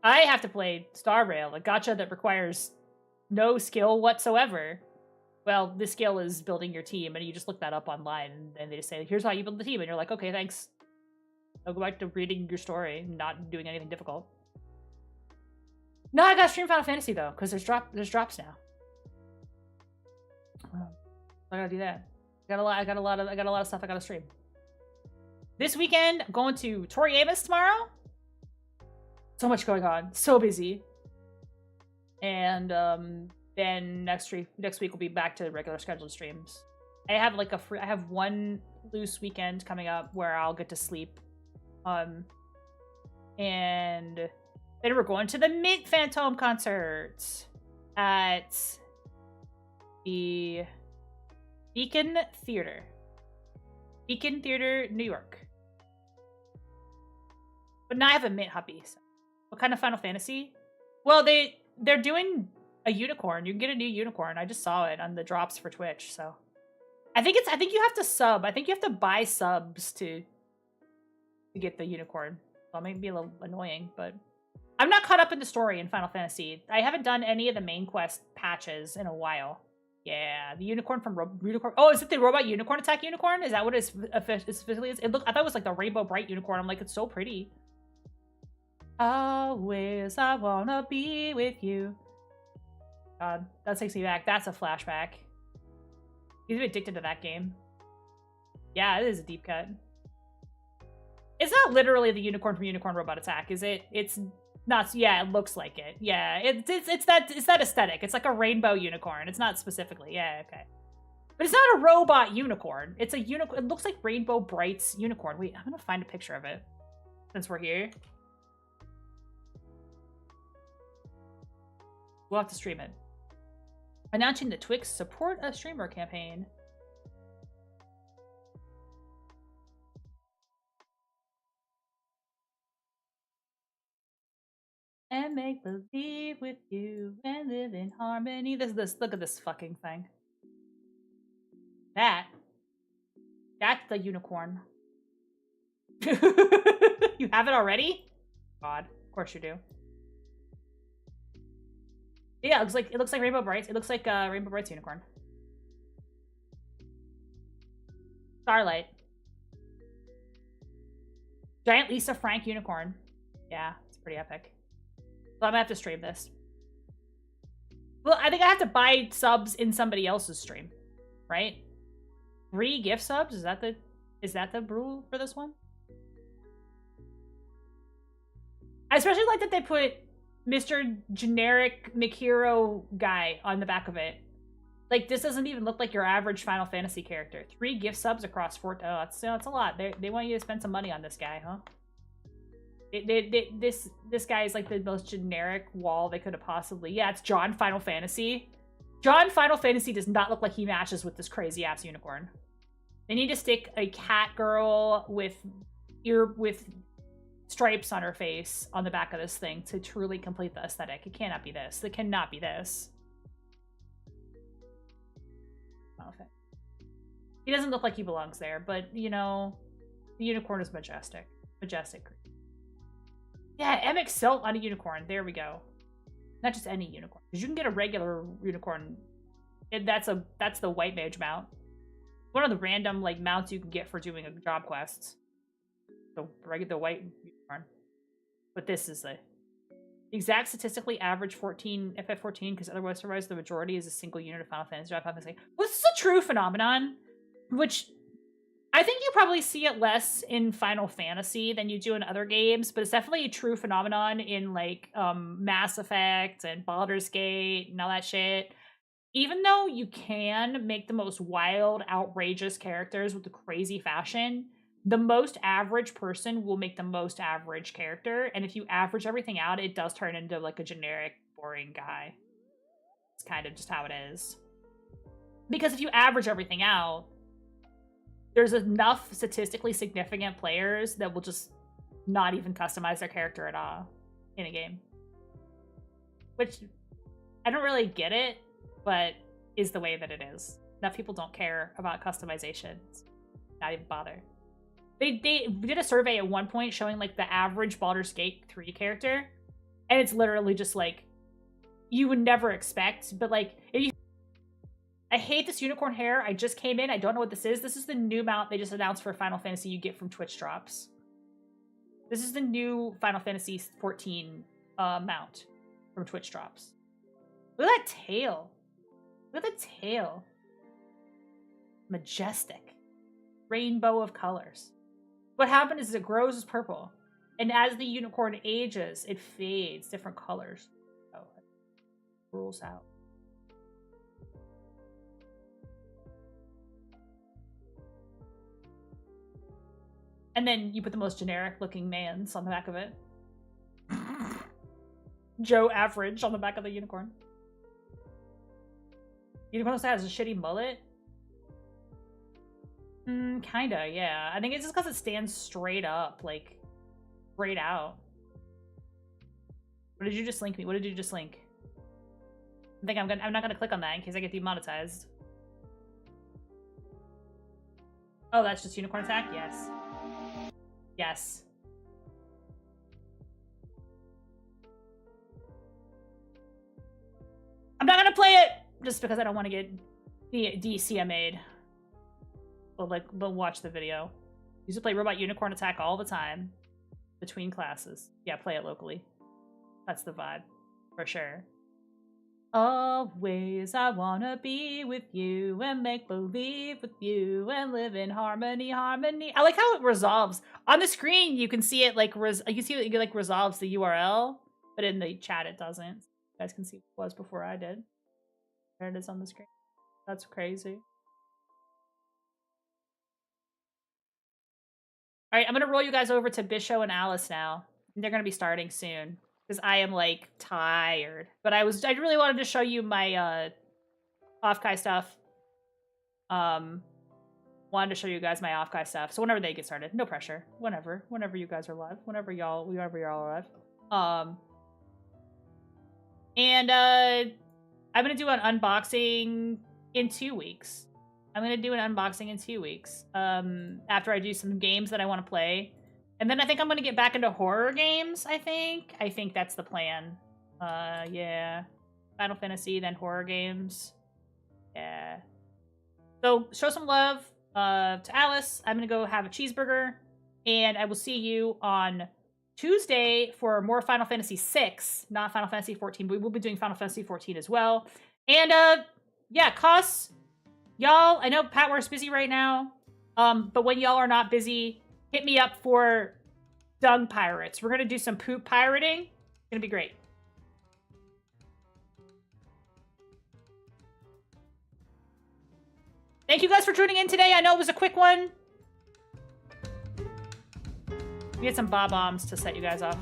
I have to play Star Rail, a gacha that requires no skill whatsoever. Well, the skill is building your team, and you just look that up online, and they just say, here's how you build the team, and you're like, okay, thanks. I'll go back to reading your story, not doing anything difficult. No, I gotta stream Final Fantasy, though, because there's drops now. I gotta do that. I got a lot of stuff I gotta stream. This weekend, I'm going to Tori Amos tomorrow. So much going on. So busy. And then next week we'll be back to regular scheduled streams. I have like I have one loose weekend coming up where I'll get to sleep. And then we're going to the Mint Phantom concert at the Beacon Theater, New York. But now I have a Mint hubby. So. What kind of Final Fantasy? Well, they're doing a unicorn. You can get a new unicorn. I just saw it on the drops for Twitch. So I think you have to sub. I think you have to buy subs to get the unicorn. So it might be a little annoying, but I'm not caught up in the story in Final Fantasy. I haven't done any of the main quest patches in a while. Yeah, the unicorn from Unicorn. Oh, is it the Robot Unicorn Attack Unicorn? Is that what it officially is? I thought it was like the Rainbow Bright Unicorn. I'm like, it's so pretty. Always I wanna be with you. God, that takes me back. That's a flashback. He's addicted to that game. Yeah, it is a deep cut. It's not literally the unicorn from Unicorn Robot Attack, is it? It's not. Yeah, it looks like it. Yeah, it's that aesthetic. It's like a rainbow unicorn. It's not specifically. Yeah, okay. But it's not a robot unicorn. It's a unicorn. It looks like Rainbow Bright's unicorn. Wait, I'm gonna find a picture of it since we're here. We'll have to stream it. Announcing the Twix Support a Streamer campaign. And make believe with you and live in harmony. Look at this fucking thing. That's the unicorn. You have it already? God, of course you do. Yeah, it looks like Rainbow Brights. It looks like Rainbow Brights unicorn. Starlight. Giant Lisa Frank unicorn. Yeah, it's pretty epic. But I'm gonna have to stream this. Well, I think I have to buy subs in somebody else's stream, right? 3 gift subs? Is that the rule for this one? I especially like that they put Mr. Generic McHero guy on the back of it. Like, this doesn't even look like your average Final Fantasy character. 3 gift subs across 4... Oh, that's a lot. They want you to spend some money on this guy, huh? This guy is like the most generic wall they could have possibly... Yeah, it's John Final Fantasy. John Final Fantasy does not look like he matches with this crazy-ass unicorn. They need to stick a cat girl with stripes on her face on the back of this thing to truly complete the aesthetic. It cannot be this. It cannot be this. Okay. He doesn't look like he belongs there, but, you know, the unicorn is majestic. Majestic. Yeah, Emic Silt on a unicorn. There we go. Not just any unicorn. Because you can get a regular unicorn. That's the white mage mount. One of the random, like, mounts you can get for doing a job quest. The white unicorn. But this is the exact statistically average 14 FF14, because otherwise the majority is a single unit of Final Fantasy. Well, this is a true phenomenon, which I think you probably see it less in Final Fantasy than you do in other games, but it's definitely a true phenomenon in, like, Mass Effect and Baldur's Gate and all that shit. Even though you can make the most wild, outrageous characters with the crazy fashion, the most average person will make the most average character, and if you average everything out, it does turn into, like, a generic, boring guy. It's kind of just how it is. Because if you average everything out, there's enough statistically significant players that will just not even customize their character at all in a game. Which, I don't really get it, but is the way that it is. Enough people don't care about customization. Not even bother. They did a survey at one point showing, like, the average Baldur's Gate 3 character, and it's literally just, like, you would never expect, but, like, if you... I hate this unicorn hair. I just came in. I don't know what this is. This is the new mount they just announced for Final Fantasy you get from Twitch drops. This is the new Final Fantasy 14 mount from Twitch drops. Look at that tail. Look at the tail. Majestic. Rainbow of colors. What happened is it grows as purple. And as the unicorn ages, it fades different colors. Oh, it rules out. And then you put the most generic looking mans on the back of it. Joe Average on the back of the unicorn. Unicorn also has a shitty mullet. Kinda, yeah. I think it's just because it stands straight up, like, straight out. What did you just link me? What did you just link? I think I'm not gonna click on that in case I get demonetized. Oh, that's just unicorn attack? Yes. Yes. I'm not gonna play it just because I don't want to get DCMA'd. But watch the video. Used to play Robot Unicorn Attack all the time. Between classes. Yeah, play it locally. That's the vibe. For sure. Always I wanna be with you and make believe with you and live in harmony. I like how it resolves. On the screen, you can see it like you can see it like resolves the URL, but in the chat it doesn't. You guys can see what it was before I did. There it is on the screen. That's crazy. All right, I'm going to roll you guys over to Bisho and Alice now. They're going to be starting soon because I am, like, tired. But I really wanted to show you my OffKai stuff. Wanted to show you guys my OffKai stuff. So whenever they get started, no pressure. Whenever you guys are live, whenever y'all are live. And I'm going to do an unboxing in 2 weeks. I'm going to do an unboxing in 2 weeks after I do some games that I want to play. And then I think I'm going to get back into horror games, I think. I think that's the plan. Yeah. Final Fantasy than horror games. Yeah. So show some love to Alice. I'm gonna go have a cheeseburger, and I will see you on Tuesday for more Final Fantasy VI, not Final Fantasy 14. But we will be doing Final Fantasy 14 as well. And yeah, Cos, y'all. I know Patware's busy right now. But when y'all are not busy, hit me up for Dung Pirates. We're gonna do some poop pirating. It's gonna be great. Thank you guys for tuning in today. I know it was a quick one. We get some bob-ombs to set you guys off.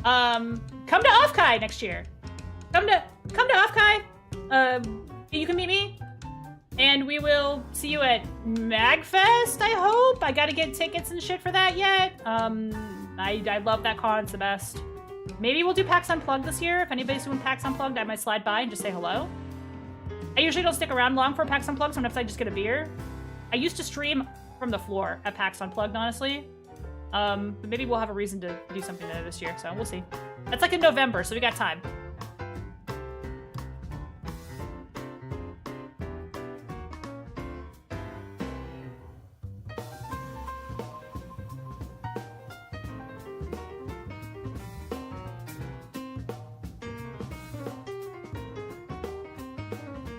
Come to OffKai next year. Come to OffKai. You can meet me. And we will see you at MagFest, I hope. I gotta get tickets and shit for that yet. I love that con, it's the best. Maybe we'll do PAX Unplugged this year. If anybody's doing PAX Unplugged, I might slide by and just say hello. I usually don't stick around long for PAX Unplugged, sometimes I just get a beer. I used to stream from the floor at PAX Unplugged, honestly. But maybe we'll have a reason to do something there this year, so we'll see. That's like in November, so we got time.